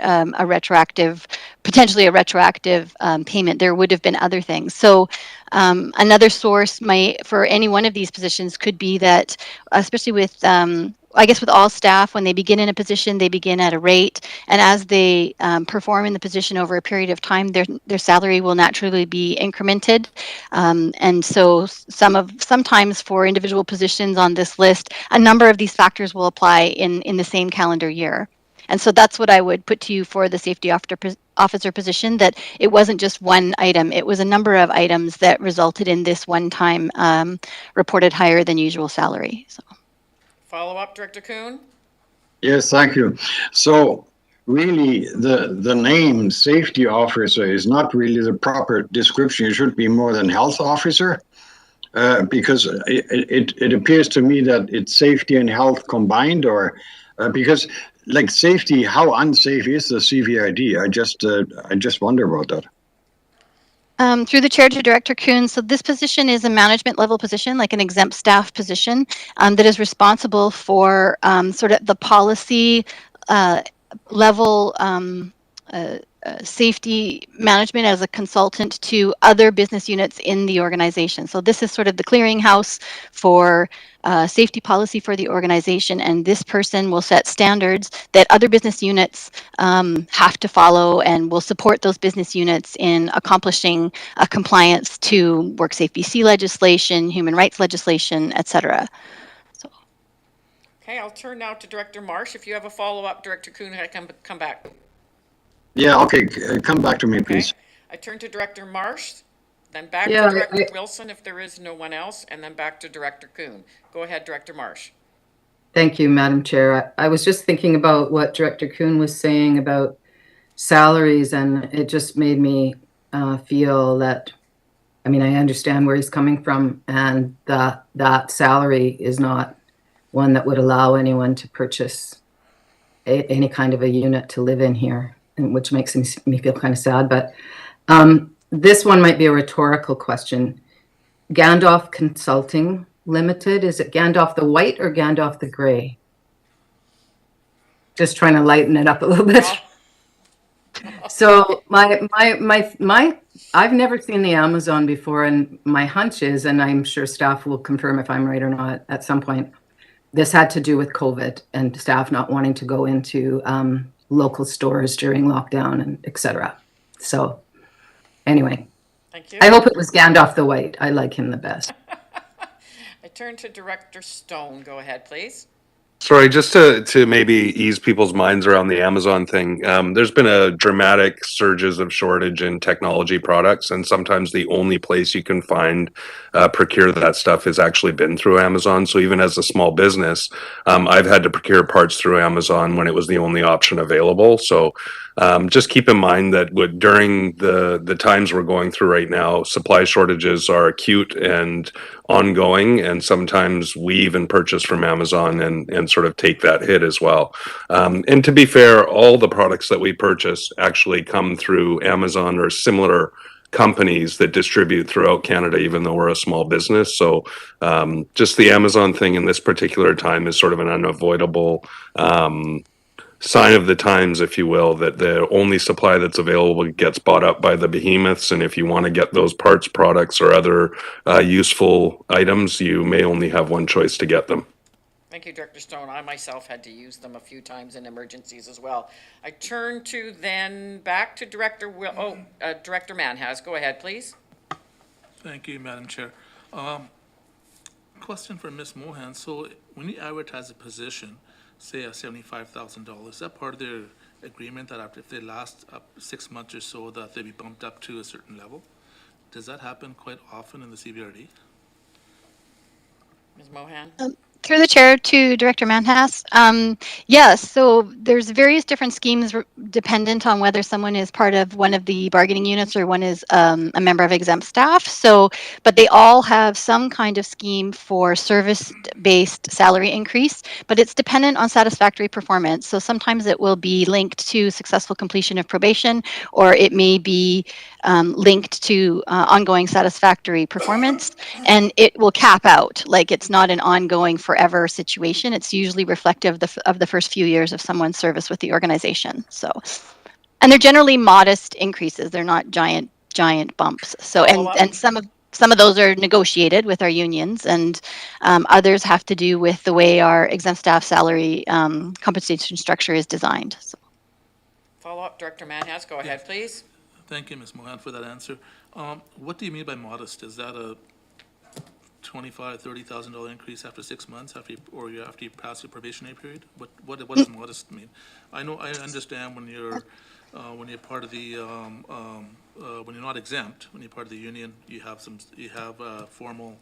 potentially a retroactive payment. There would have been other things. So another source for any one of these positions could be that, especially with with all staff, when they begin in a position, they begin at a rate, and as they perform in the position over a period of time, their salary will naturally be incremented. And so sometimes for individual positions on this list, a number of these factors will apply in the same calendar year. And so that's what I would put to you for the safety officer position, that it wasn't just one item. It was a number of items that resulted in this one-time reported higher than usual salary. So. Follow up, Director Kuhn? Yes, thank you. So really, the name safety officer is not really the proper description. It should be more than health officer, because it appears to me that it's safety and health combined, or because like safety, how unsafe is the CVID? I just wonder about that. Through the chair to Director Kuhn, so this position is a management level position, like an exempt staff position, that is responsible for sort of the policy level safety management as a consultant to other business units in the organization. So this is sort of the clearinghouse for safety policy for the organization, and this person will set standards that other business units have to follow and will support those business units in accomplishing compliance to work safe BC legislation, human rights legislation, etc. So. Okay, I'll turn now to Director Marsh. If you have a follow-up, Director Kuhn, I can come back. Yeah, okay, come back to me, Okay, please. I turn to Director Marsh, then back Yeah, to Director Wilson if there is no one else, and then back to Director Kuhn. Go ahead, Director Marsh. Thank you, Madam Chair. I was just thinking about what Director Kuhn was saying about salaries, and it just made me feel that, I mean, I understand where he's coming from, and that salary is not one that would allow anyone to purchase any kind of a unit to live in here, and which makes me feel kind of sad. But this one might be a rhetorical question. Gandalf Consulting Limited, is it Gandalf the White or Gandalf the Gray? Just trying to lighten it up a little bit. So I've never seen the Amazon before, and my hunch is, and I'm sure staff will confirm if I'm right or not at some point, this had to do with COVID and staff not wanting to go into local stores during lockdown and et cetera. So anyway, thank you. I hope it was Gandalf the White. I like him the best. I turn to Director Stone. Go ahead, please. Sorry, just to maybe ease people's minds around the Amazon thing. There's been a dramatic surges of shortage in technology products, and sometimes the only place you can find procure that stuff has actually been through Amazon. So even as a small business, I've had to procure parts through Amazon when it was the only option available. So just keep in mind that during the times we're going through right now, supply shortages are acute and ongoing, and sometimes we even purchase from Amazon and sort of take that hit as well. And to be fair, all the products that we purchase actually come through Amazon or similar companies that distribute throughout Canada, even though we're a small business. So just the Amazon thing in this particular time is sort of an unavoidable sign of the times, if you will, that the only supply that's available gets bought up by the behemoths. And if you want to get those parts, products, or other useful items, you may only have one choice to get them. Thank you, Director Stone. I myself had to use them a few times in emergencies as well. I turn to then back to Director Director Manhas. Go ahead, please. Thank you, Madam Chair. Question for Ms. Mohan. So when you advertise a position, say $75,000, is that part of their agreement that after, if they last up 6 months or so, that they be bumped up to a certain level? Does that happen quite often in the CBRD? Ms. Mohan? Through the chair to Director Manhas. Yes, so there's various different schemes dependent on whether someone is part of one of the bargaining units or one is a member of exempt staff. So, but they all have some kind of scheme for service-based salary increase, but it's dependent on satisfactory performance. So sometimes it will be linked to successful completion of probation, or it may be linked to ongoing satisfactory performance, and it will cap out. Like, it's not an ongoing forever situation. It's usually reflective of the first few years of someone's service with the organization. So, and they're generally modest increases. They're not giant bumps. So, and some of those are negotiated with our unions, and others have to do with the way our exempt staff salary compensation structure is designed. So. Follow up, Director Manhas. Go ahead, please. Thank you, Ms. Mohan, for that answer. What do you mean by modest? Is that a $25,000, $30,000 increase after 6 months, after you pass your probationary period? What does modest mean? I understand when you're part of the when you're not exempt, when you're part of the union, you have formal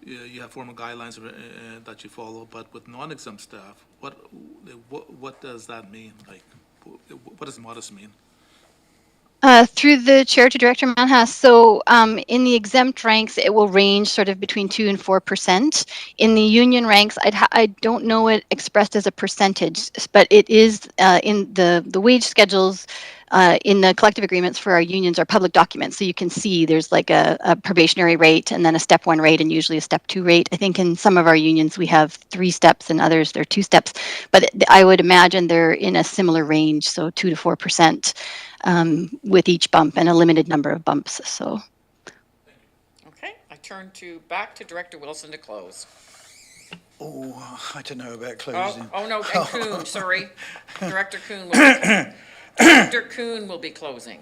guidelines that you follow. But with non-exempt staff, what does that mean? Like, what does modest mean? Through the chair to Director Manhas. So in the exempt ranks, it will range sort of between 2% and 4%. In the union ranks, I don't know it expressed as a percentage, but it is in the wage schedules in the collective agreements for our unions are public documents. So you can see there's like a probationary rate and then a step 1 rate and usually a step 2 rate. I think in some of our unions we have 3 steps and others they're 2 steps, but I would imagine they're in a similar range, so 2 to 4% with each bump and a limited number of bumps. So. Okay, I turn back to Director Wilson to close. Oh, I don't know about closing. Oh no, and Kuhn, sorry. Director Kuhn Director Kuhn will be closing.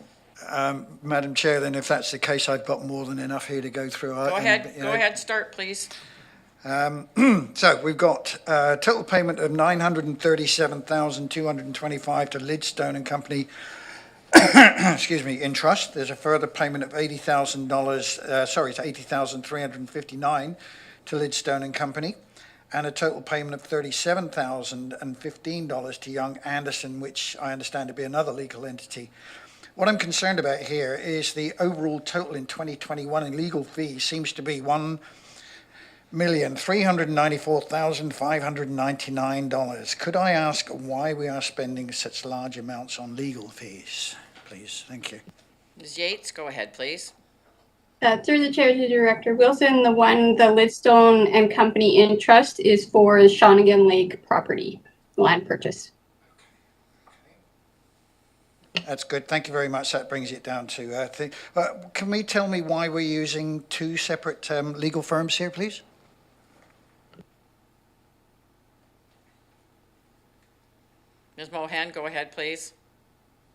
Madam Chair, then if that's the case, I've got more than enough here to go through. Go ahead, start please. So we've got a total payment of $937,225 to Lidstone and Company, excuse me, in trust. There's a further payment of $80,000, sorry, it's $80,359 to Lidstone and Company, and a total payment of $37,015 to Young Anderson, which I understand to be another legal entity. What I'm concerned about here is the overall total in 2021 in legal fees seems to be $1,394,599. Could I ask why we are spending such large amounts on legal fees, please? Thank you. Ms. Yates, go ahead, please. Through the chair to Director Wilson, the Lidstone and Company in trust is for Shawnigan Lake property, land purchase. That's good. Thank you very much. That brings it down to, can we tell me why we're using 2 separate legal firms here, please? Ms. Mohan, go ahead, please.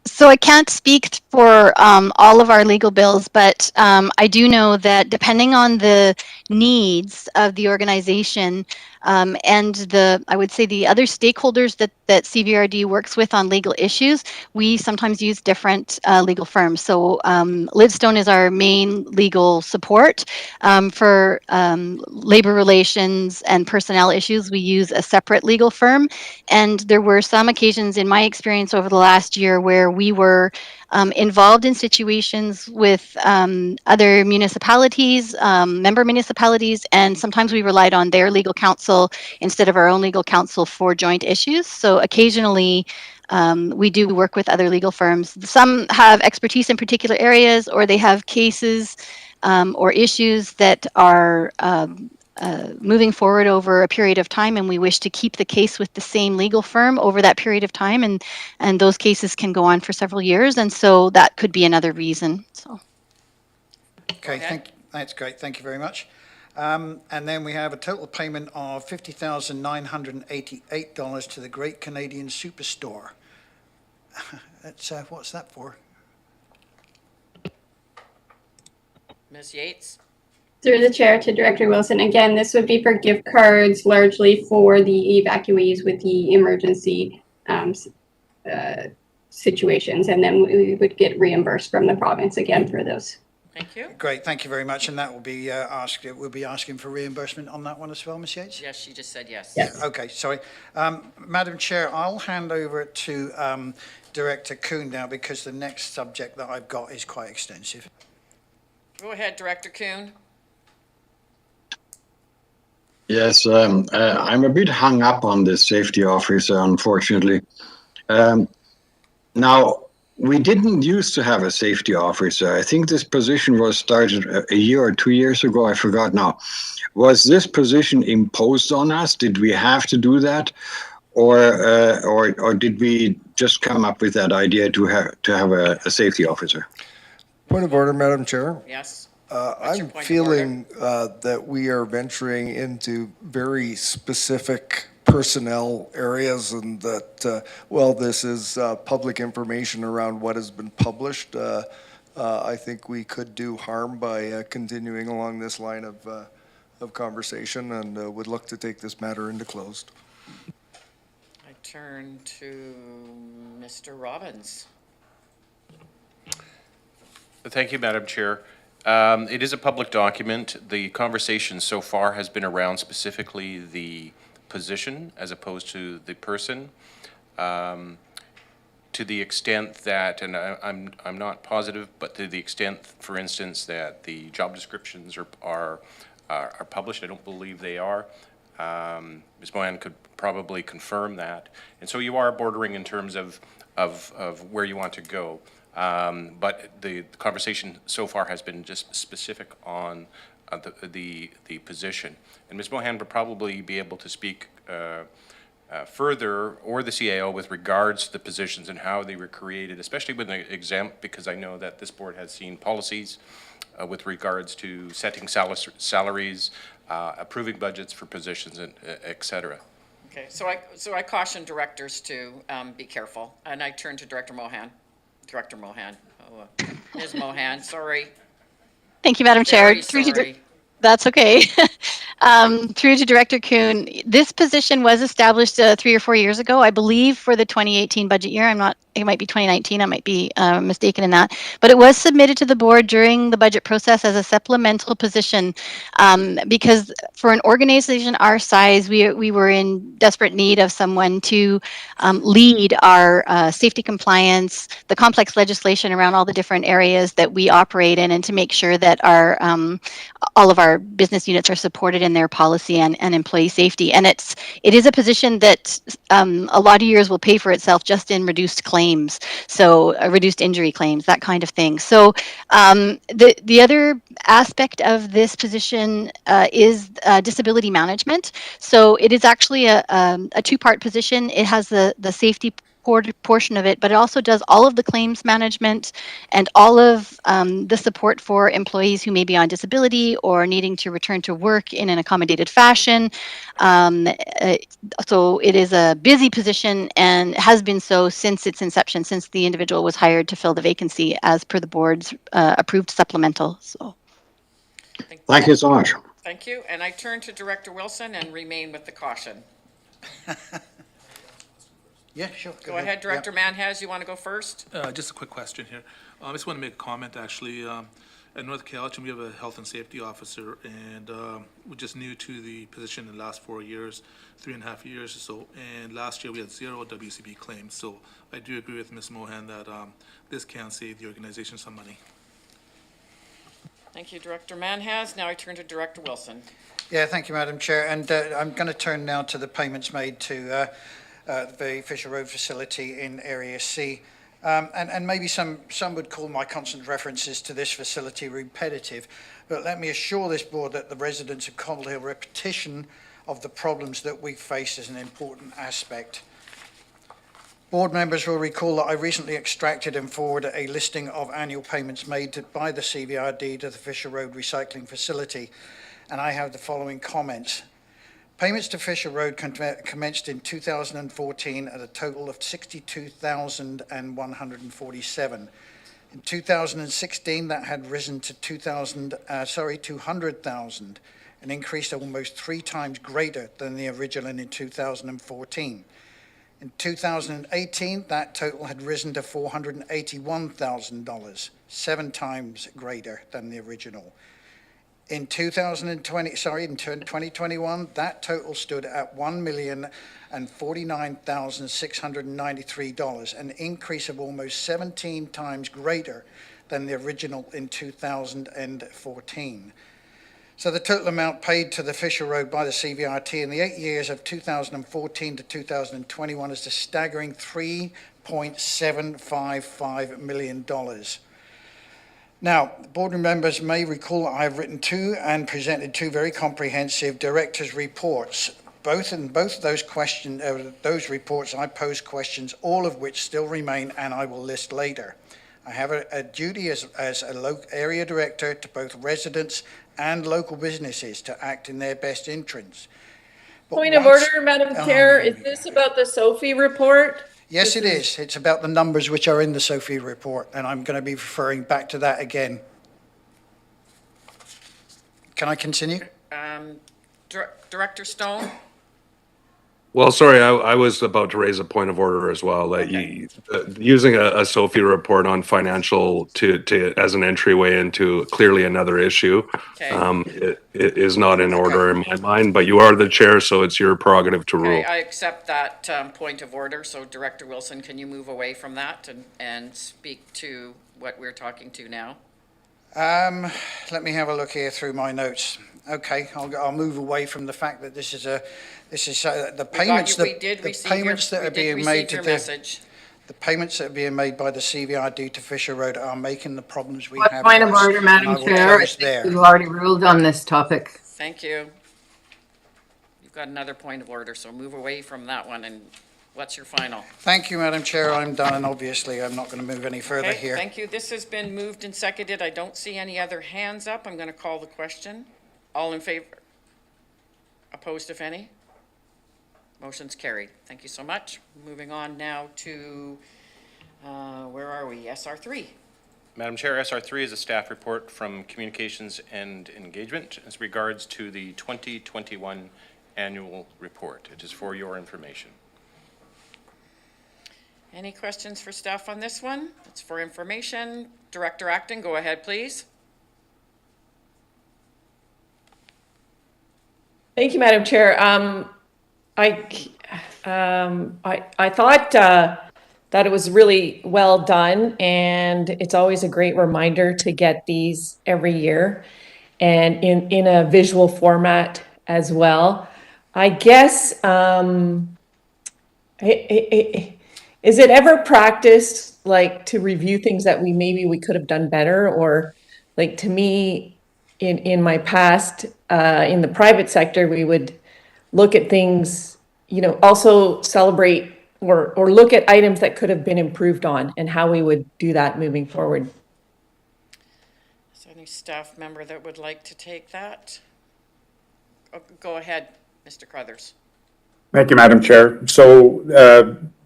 So I can't speak for all of our legal bills, but I do know that depending on the needs of the organization and I would say the other stakeholders that CVRD works with on legal issues, we sometimes use different legal firms. So Lidstone is our main legal support. For labor relations and personnel issues, we use a separate legal firm. And there were some occasions in my experience over the last year where we were involved in situations with other municipalities, member municipalities, and sometimes we relied on their legal counsel instead of our own legal counsel for joint issues. So occasionally we do work with other legal firms. Some have expertise in particular areas, or they have cases or issues that are moving forward over a period of time, and we wish to keep the case with the same legal firm over that period of time, and those cases can go on for several years, and so that could be another reason. So. Okay, that's great. Thank you very much. And then we have a total payment of $50,988 to the Great Canadian Superstore. That's what's that for? Ms. Yates. Through the chair to Director Wilson, again, this would be for gift cards largely for the evacuees with the emergency situations, and then we would get reimbursed from the province again for those. Thank you. Great, thank you very much. And that will be we'll be asking for reimbursement on that one as well, Ms. Yates? Yes, she just said yes. Yes. Okay, sorry. Madam Chair, I'll hand over to Director Kuhn now because the next subject that I've got is quite extensive. Go ahead, Director Kuhn. Yes, I'm a bit hung up on this safety officer, unfortunately. Now, we didn't used to have a safety officer. I think this position was started a year or 2 years ago. I forgot now. Was this position imposed on us? Did we have to do that, or did we just come up with that idea to have a safety officer? Point of order, Madam Chair. Yes. I'm feeling that we are venturing into very specific personnel areas, and that while this is public information around what has been published, I think we could do harm by continuing along this line of conversation, and would look to take this matter into closed. I turn to Mr. Robbins. Thank you, Madam Chair. It is a public document. The conversation so far has been around specifically the position as opposed to the person. To the extent that, and I'm not positive, but to the extent, for instance, that the job descriptions are published, I don't believe they are. Ms. Mohan could probably confirm that. And so you are bordering in terms of where you want to go. But the conversation so far has been just specific on the position. And Ms. Mohan would probably be able to speak further, or the CAO, with regards to the positions and how they were created, especially with the exam, because I know that this board has seen policies with regards to setting salaries, approving budgets for positions, and et cetera. Okay, so I caution directors to be careful, and I turn to Director Mohan. Director Mohan, Ms. Mohan, sorry. Thank you, Madam Chair. Very sorry. That's okay. Through to Director Kuhn, this position was established 3 or 4 years ago, I believe, for the 2018 budget year. It might be 2019, I might be mistaken in that. But it was submitted to the board during the budget process as a supplemental position because for an organization our size, we were in desperate need of someone to lead our safety compliance, the complex legislation around all the different areas that we operate in, and to make sure that our all of our business units are supported in their policy and employee safety. And it is a position that a lot of years will pay for itself just in reduced claims, so reduced injury claims, that kind of thing. So the other aspect of this position is disability management. So it is actually a two-part position. It has the safety portion of it, but it also does all of the claims management and all of the support for employees who may be on disability or needing to return to work in an accommodated fashion. So it is a busy position and has been so since its inception, since the individual was hired to fill the vacancy as per the board's approved supplemental. So. Thank you so much. Thank you, and I turn to Director Wilson and remain with the caution. Yeah, sure. Go ahead, Director Manhas, you want to go first? Just a quick question here. I just want to make a comment, actually. At North Cowichan, we have a health and safety officer, and we're just new to the position in the last 4 years, 3.5 years or so. And last year, we had 0 WCB claims. So I do agree with Ms. Mohan that this can save the organization some money. Thank you, Director Manhas. Now I turn to Director Wilson. Yeah, thank you, Madam Chair. And I'm going to turn now to the payments made to the Fisher Road facility in Area C. And maybe some would call my constant references to this facility repetitive, but let me assure this board that the residents of Cobble Hill repetition of the problems that we face is an important aspect. Board members will recall that I recently extracted and forwarded a listing of annual payments made by the CVRD to the Fisher Road recycling facility, and I have the following comments. Payments to Fisher Road commenced in 2014 at a total of $62,147. In 2016, that had risen to $200,000, an increase almost 3 times greater than the original in 2014. In 2018, that total had risen to $481,000, 7 times greater than the original. In 2021, that total stood at $1,049,693, an increase of almost 17 times greater than the original in 2014. So the total amount paid to the Fisher Road by the CVRT in the 8 years of 2014 to 2021 is a staggering $3.755 million. Now, board members may recall I have written 2 and presented 2 very comprehensive directors' reports. Both of those reports, I posed questions, all of which still remain, and I will list later. I have a duty as a area director to both residents and local businesses to act in their best interests. Point of order, Madam Chair. Is this about the Sophie report? Yes, it is. It's about the numbers which are in the Sophie report, and I'm going to be referring back to that again. Can I continue? Director Stone? Well, sorry, I was about to raise a point of order as well. Using a Sophie report on financial to as an entryway into clearly another issue, it is not in order in my mind. But you are the chair, so it's your prerogative to rule. I accept that point of order. So, Director Wilson, can you move away from that and speak to what we're talking to now? Let me have a look here through my notes. Okay, I'll move away from the fact that this is the We payments got you, we did receive your, that we are did being made receive to your the message. payments that are being made by the CVRD to Fisher Road are making the problems we What have point of worse. order, And I Madam will Chair? I close think there. we've already ruled on this topic. Thank you. You've got another point of order, so move away from that one, and what's your final? Thank you, Madam Chair. I'm done, and obviously I'm not going to move any further Okay, here. thank you. This has been moved and seconded. I don't see any other hands up. I'm going to call the question. All in favor? Opposed, if any? Motion's carried. Thank you so much. Moving on now to, where are we? SR3. Madam Chair, SR3 is a staff report from Communications and Engagement as regards to the 2021 annual report. It is for your information. Any questions for staff on this one? It's for information. Director Acton, go ahead, please. Thank you, Madam Chair. I thought that it was really well done, and it's always a great reminder to get these every year and in a visual format as well. I guess, is it ever practiced like to review things that we could have done better? Or like, to me, in my past, in the private sector, we would look at things, also celebrate or look at items that could have been improved on and how we would do that moving forward. Is there any staff member that would like to take that? Oh, go ahead, Mr. Crothers. Thank you, Madam Chair. So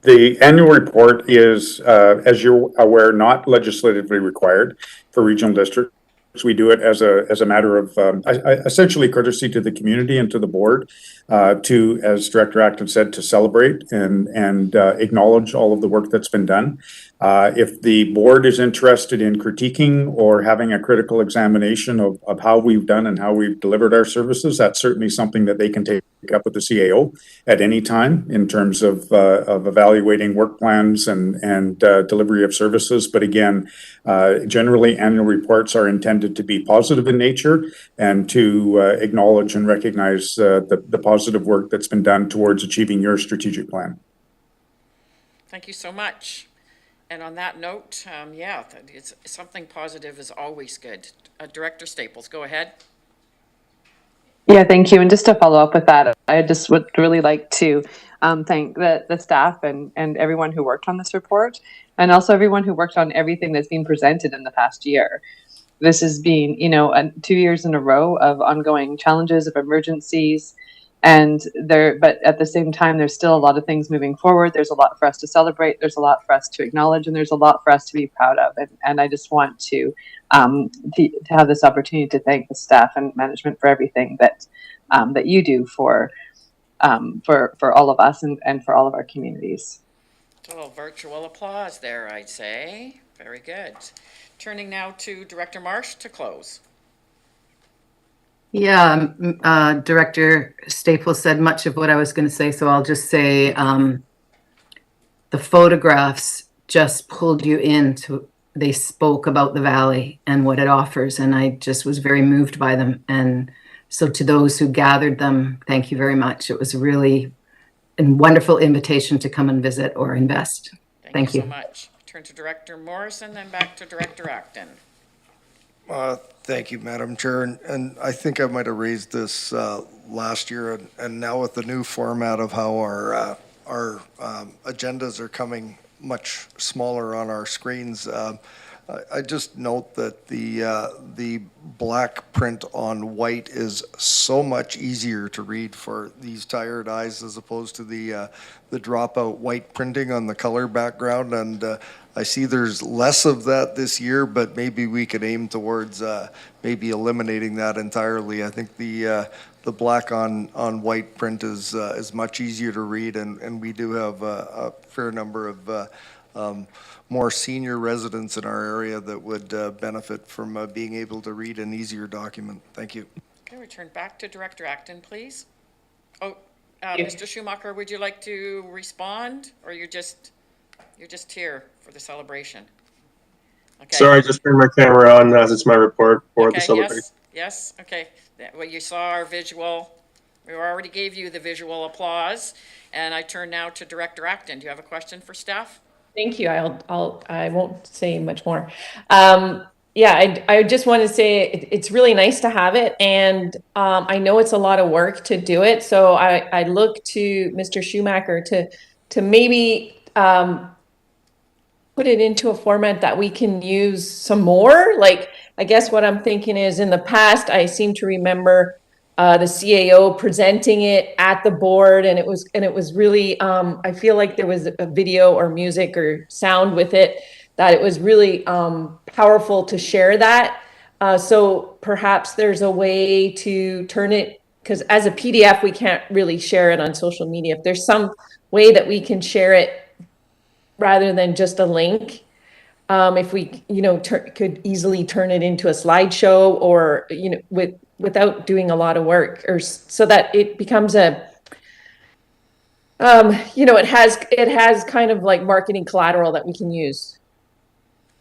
the annual report is, as you're aware, not legislatively required for regional districts. We do it as a matter of essentially courtesy to the community and to the board, to, as Director Acton said, to celebrate and acknowledge all of the work that's been done. If the board is interested in critiquing or having a critical examination of how we've done and how we've delivered our services, that's certainly something that they can take up with the CAO at any time in terms of evaluating work plans and delivery of services. But again, generally annual reports are intended to be positive in nature and to acknowledge and recognize the positive work that's been done towards achieving your strategic plan. Thank you so much. And on that note, yeah, it's something positive is always good. Director Staples, go ahead. Yeah, thank you. And just to follow up with that, I just would really like to thank the staff and everyone who worked on this report, and also everyone who worked on everything that's been presented in the past year. This has been, 2 years in a row of ongoing challenges, of emergencies, but at the same time, there's still a lot of things moving forward. There's a lot for us to celebrate. There's a lot for us to acknowledge, and there's a lot for us to be proud of. And I just want to have this opportunity to thank the staff and management for everything that you do for all of us and for all of our communities. A little virtual applause there, I'd say. Very good. Turning now to Director Marsh to close. Yeah, Director Staples said much of what I was going to say, so I'll just say the photographs just pulled you into, they spoke about the valley and what it offers, and I just was very moved by them. And so to those who gathered them, thank you very much. It was really a wonderful invitation to come and visit or invest. Thank you So much. Turn to Director Morrison, then back to Director Acton. Thank you, Madam Chair. And I think I might have raised this last year, and now with the new format of how our agendas are coming much smaller on our screens, I just note that the black print on white is so much easier to read for these tired eyes as opposed to the dropout white printing on the color background. And I see there's less of that this year, but maybe we could aim towards maybe eliminating that entirely. I think the black on white print is much easier to read, and we do have a fair number of more senior residents in our area that would benefit from being able to read an easier document. Thank you. Okay, we turn back to Director Acton, please. Oh, Mr. Schumacher, would you like to respond, or you're just here for the celebration? Okay. Sorry, I just turned my camera on as it's my report for the celebration. Yes. Yes, okay. Well, you saw our visual, we already gave you the visual applause, and I turn now to Director Acton. Do you have a question for staff? Thank you. I won't say much more. Yeah, I just want to say it's really nice to have it, and I know it's a lot of work to do it. So I look to Mr. Schumacher to maybe put it into a format that we can use some more. Like, I guess what I'm thinking is, in the past, I seem to remember the CAO presenting it at the board, and it was really, I feel like there was a video or music or sound with it, that it was really powerful to share that. So perhaps there's a way to turn it, because as a PDF, we can't really share it on social media. If there's some way that we can share it rather than just a link, if we, could easily turn it into a slideshow, or, without doing a lot of work, or so that it becomes a, it has kind of like marketing collateral that we can use.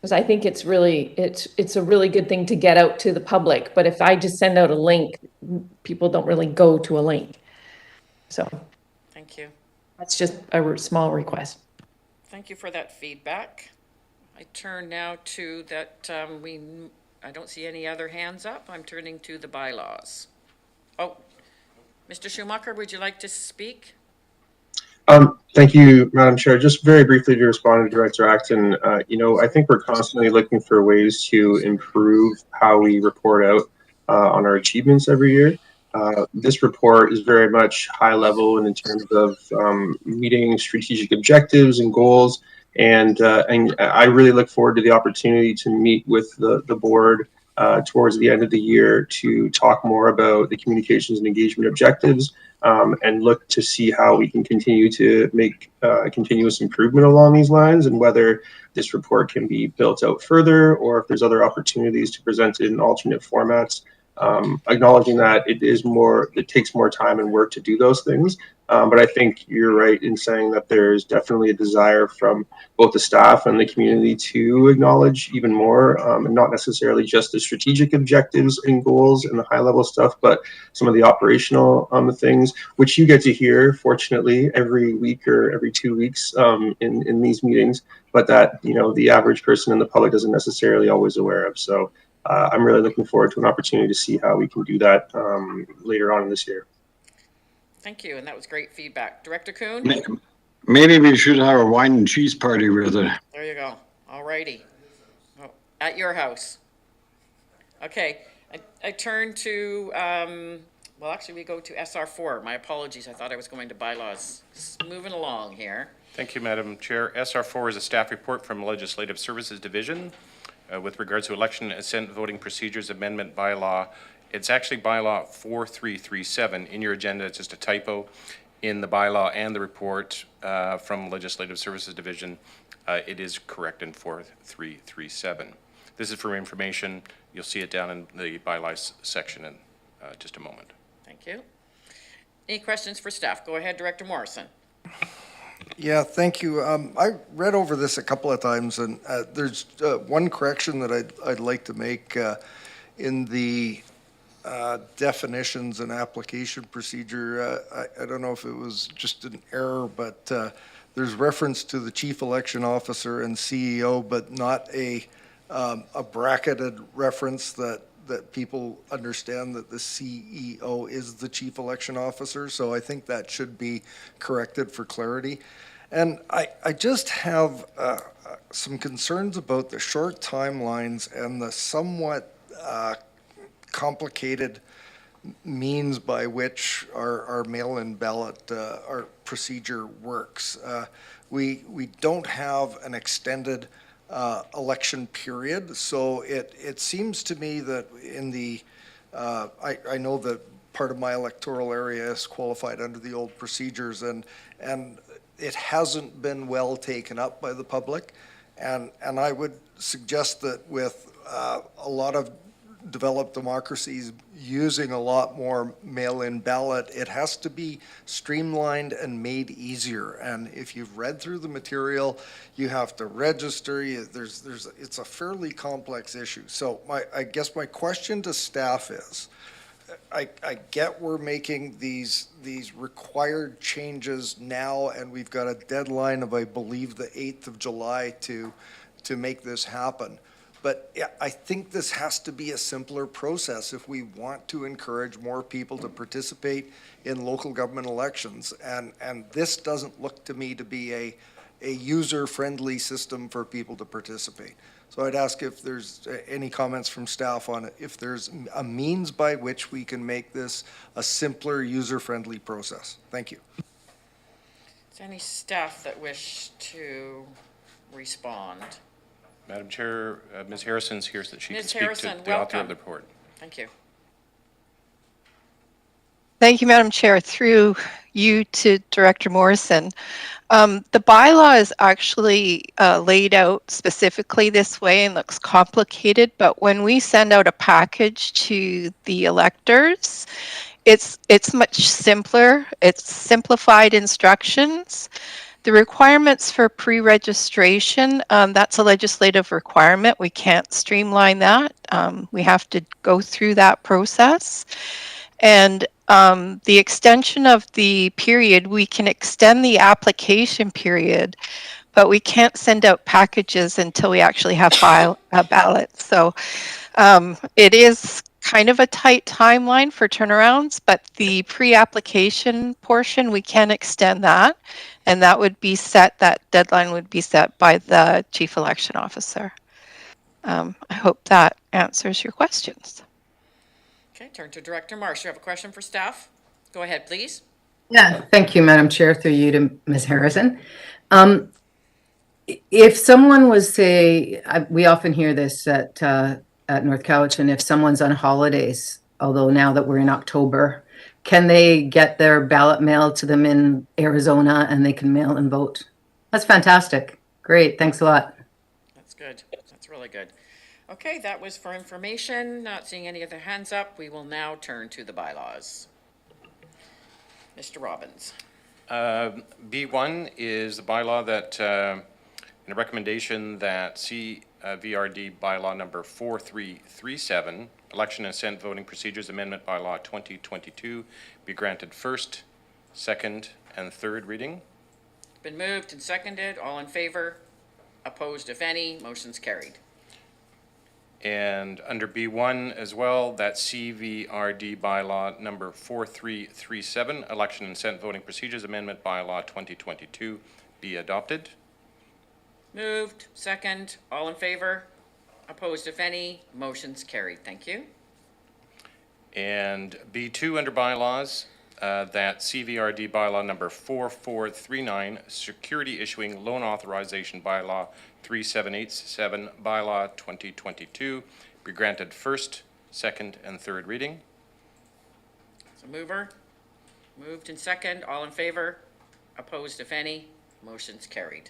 Because I think it's really, it's a really good thing to get out to the public. But if I just send out a link, people don't really go to a link. So Thank you. that's just a small request. Thank you for that feedback. I turn now to that, I don't see any other hands up. I'm turning to the bylaws. Oh, Mr. Schumacher, would you like to speak? Thank you, Madam Chair. Just very briefly to respond to Director Acton, I think we're constantly looking for ways to improve how we report out on our achievements every year. This report is very much high level and in terms of meeting strategic objectives and goals. And I really look forward to the opportunity to meet with the board towards the end of the year to talk more about the communications and engagement objectives, and look to see how we can continue to make continuous improvement along these lines, and whether this report can be built out further, or if there's other opportunities to present it in alternate formats. Acknowledging that it takes more time and work to do those things. But I think you're right in saying that there's definitely a desire from both the staff and the community to acknowledge even more, and not necessarily just the strategic objectives and goals and the high level stuff, but some of the operational things, which you get to hear, fortunately, every week or every 2 weeks in these meetings, but that, the average person in the public doesn't necessarily always aware of. So I'm really looking forward to an opportunity to see how we can do that later on in this year. Thank you, and that was great feedback. Director Kuhn? Maybe we should have a wine and cheese party with it. There you go. All righty. Oh, at your house. Okay, I turn to, well, actually, we go to SR4. My apologies, I thought I was going to bylaws. Just moving along here. Thank you, Madam Chair. SR4 is a staff report from Legislative Services Division with regards to election assent voting procedures amendment bylaw. It's actually bylaw 4337. In your agenda, it's just a typo in the bylaw and the report from Legislative Services Division. It is correct in 4337. This is for information. You'll see it down in the bylaws section in just a moment. Thank you. Any questions for staff? Go ahead, Director Morrison. Yeah, thank you. I read over this a couple of times, and there's one correction that I'd like to make in the definitions and application procedure. I don't know if it was just an error, but there's reference to the chief election officer and CEO, but not a bracketed reference that people understand that the CEO is the chief election officer. So I think that should be corrected for clarity. And I just have some concerns about the short timelines and the somewhat complicated means by which our mail-in ballot our procedure works. We don't have an extended election period, so it seems to me that in the I know that part of my electoral area is qualified under the old procedures, and it hasn't been well taken up by the public, and I would suggest that with a lot of developed democracies using a lot more mail-in ballot, it has to be streamlined and made easier. And if you've read through the material, you have to register. It's a fairly complex issue. So I guess my question to staff is, I get we're making these required changes now, and we've got a deadline of, I believe, the 8th of July to make this happen. But I think this has to be a simpler process if we want to encourage more people to participate in local government elections. And this doesn't look to me to be a user-friendly system for people to participate. So I'd ask if there's any comments from staff on it, if there's a means by which we can make this a simpler, user-friendly process. Thank you. Is there any staff that wish to respond? Madam Chair, Ms. Harrison's here so that she can Ms. speak Harrison, to the author welcome. of the report. Thank you. Thank you, Madam Chair. Through you to Director Morrison. The bylaw is actually laid out specifically this way and looks complicated, but when we send out a package to the electors, it's much simpler. It's simplified instructions. The requirements for pre-registration, that's a legislative requirement. We can't streamline that. We have to go through that process. And the extension of the period, we can extend the application period, but we can't send out packages until we actually have ballots. So it is kind of a tight timeline for turnarounds, but the pre-application portion, we can extend that. And that would be set, that deadline would be set by the Chief Election Officer. I hope that answers your questions. Okay, turn to Director Marsh. You have a question for staff? Go ahead, please. Yeah, thank you, Madam Chair, through you to Ms. Harrison. If someone was, say, we often hear this at North Cowichan, if someone's on holidays, although now that we're in October, can they get their ballot mailed to them in Arizona and they can mail and vote? That's fantastic. Great, thanks a lot. That's good. That's really good. Okay, that was for information. Not seeing any other hands up. We will now turn to the bylaws. Mr. Robbins. B1 is the bylaw that, in a recommendation that CVRD bylaw number 4337, Election and Senate Voting Procedures Amendment Bylaw 2022, be granted first, second, and third reading. Been moved and seconded. All in favor? Opposed, if any? Motion's carried. And under B1 as well, that CVRD bylaw number 4337, Election and Senate Voting Procedures Amendment Bylaw 2022, be adopted. Moved, second. All in favor? Opposed, if any? Motion's carried. Thank you. And B2 under bylaws, that CVRD bylaw number 4439, Security Issuing Loan Authorization Bylaw 3787, Bylaw 2022, be granted first, second, and third reading. So mover, moved and second. All in favor? Opposed, if any? Motion's carried.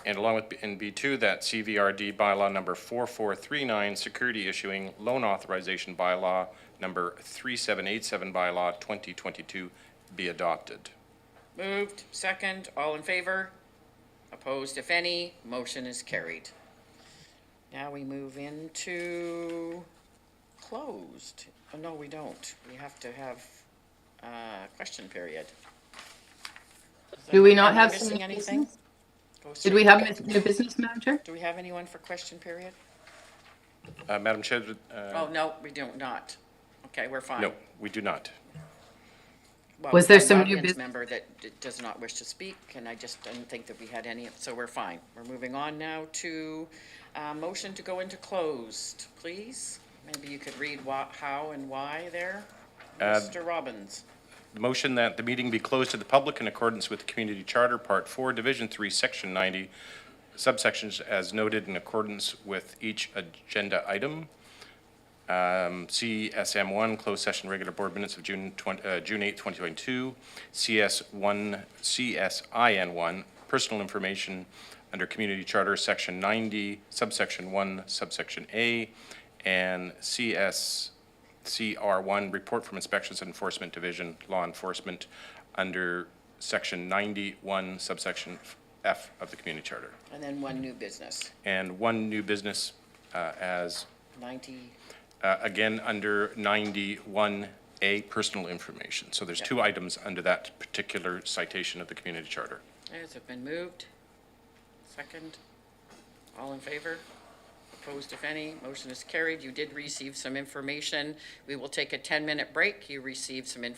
And along with in B2, that CVRD bylaw number 4439, Security Issuing Loan Authorization Bylaw number 3787, Bylaw 2022, be adopted. Moved, second. All in favor? Opposed, if any? Motion is carried. Now we move into closed. Oh, no, we don't. We have to have a question period. Do we not Am I have missing some anything? business? Go Did straight- we have new business, Madam Chair? Do we have anyone for question period? Madam Chair? Oh, no, we do not. Okay, we're fine. No, we do not. Well, Was we there have an some new audience business? member that does not wish to speak, and I just didn't think that we had any, so we're fine. We're moving on now to motion to go into closed, please. Maybe you could read how and why there. Mr. Robbins. The motion that the meeting be closed to the public in accordance with the Community Charter, Part 4, Division 3, Section 90, subsections as noted in accordance with each agenda item. CSM1, Closed Session Regular Board Minutes of June 8, 2022. CSIN1, Personal Information under Community Charter, Section 90, Subsection 1, Subsection A, And CSCR1, Report from Inspections and Enforcement Division, Law Enforcement, under Section 91, subsection F of the Community Charter. And then one new business, And one new business as, 90, again, under 91A, Personal Information. So there's two items under that particular citation of the Community Charter. has it been moved? Second? All in favor? Opposed, if any? Motion is carried. You did receive some information. We will take a 10-minute break. You received some information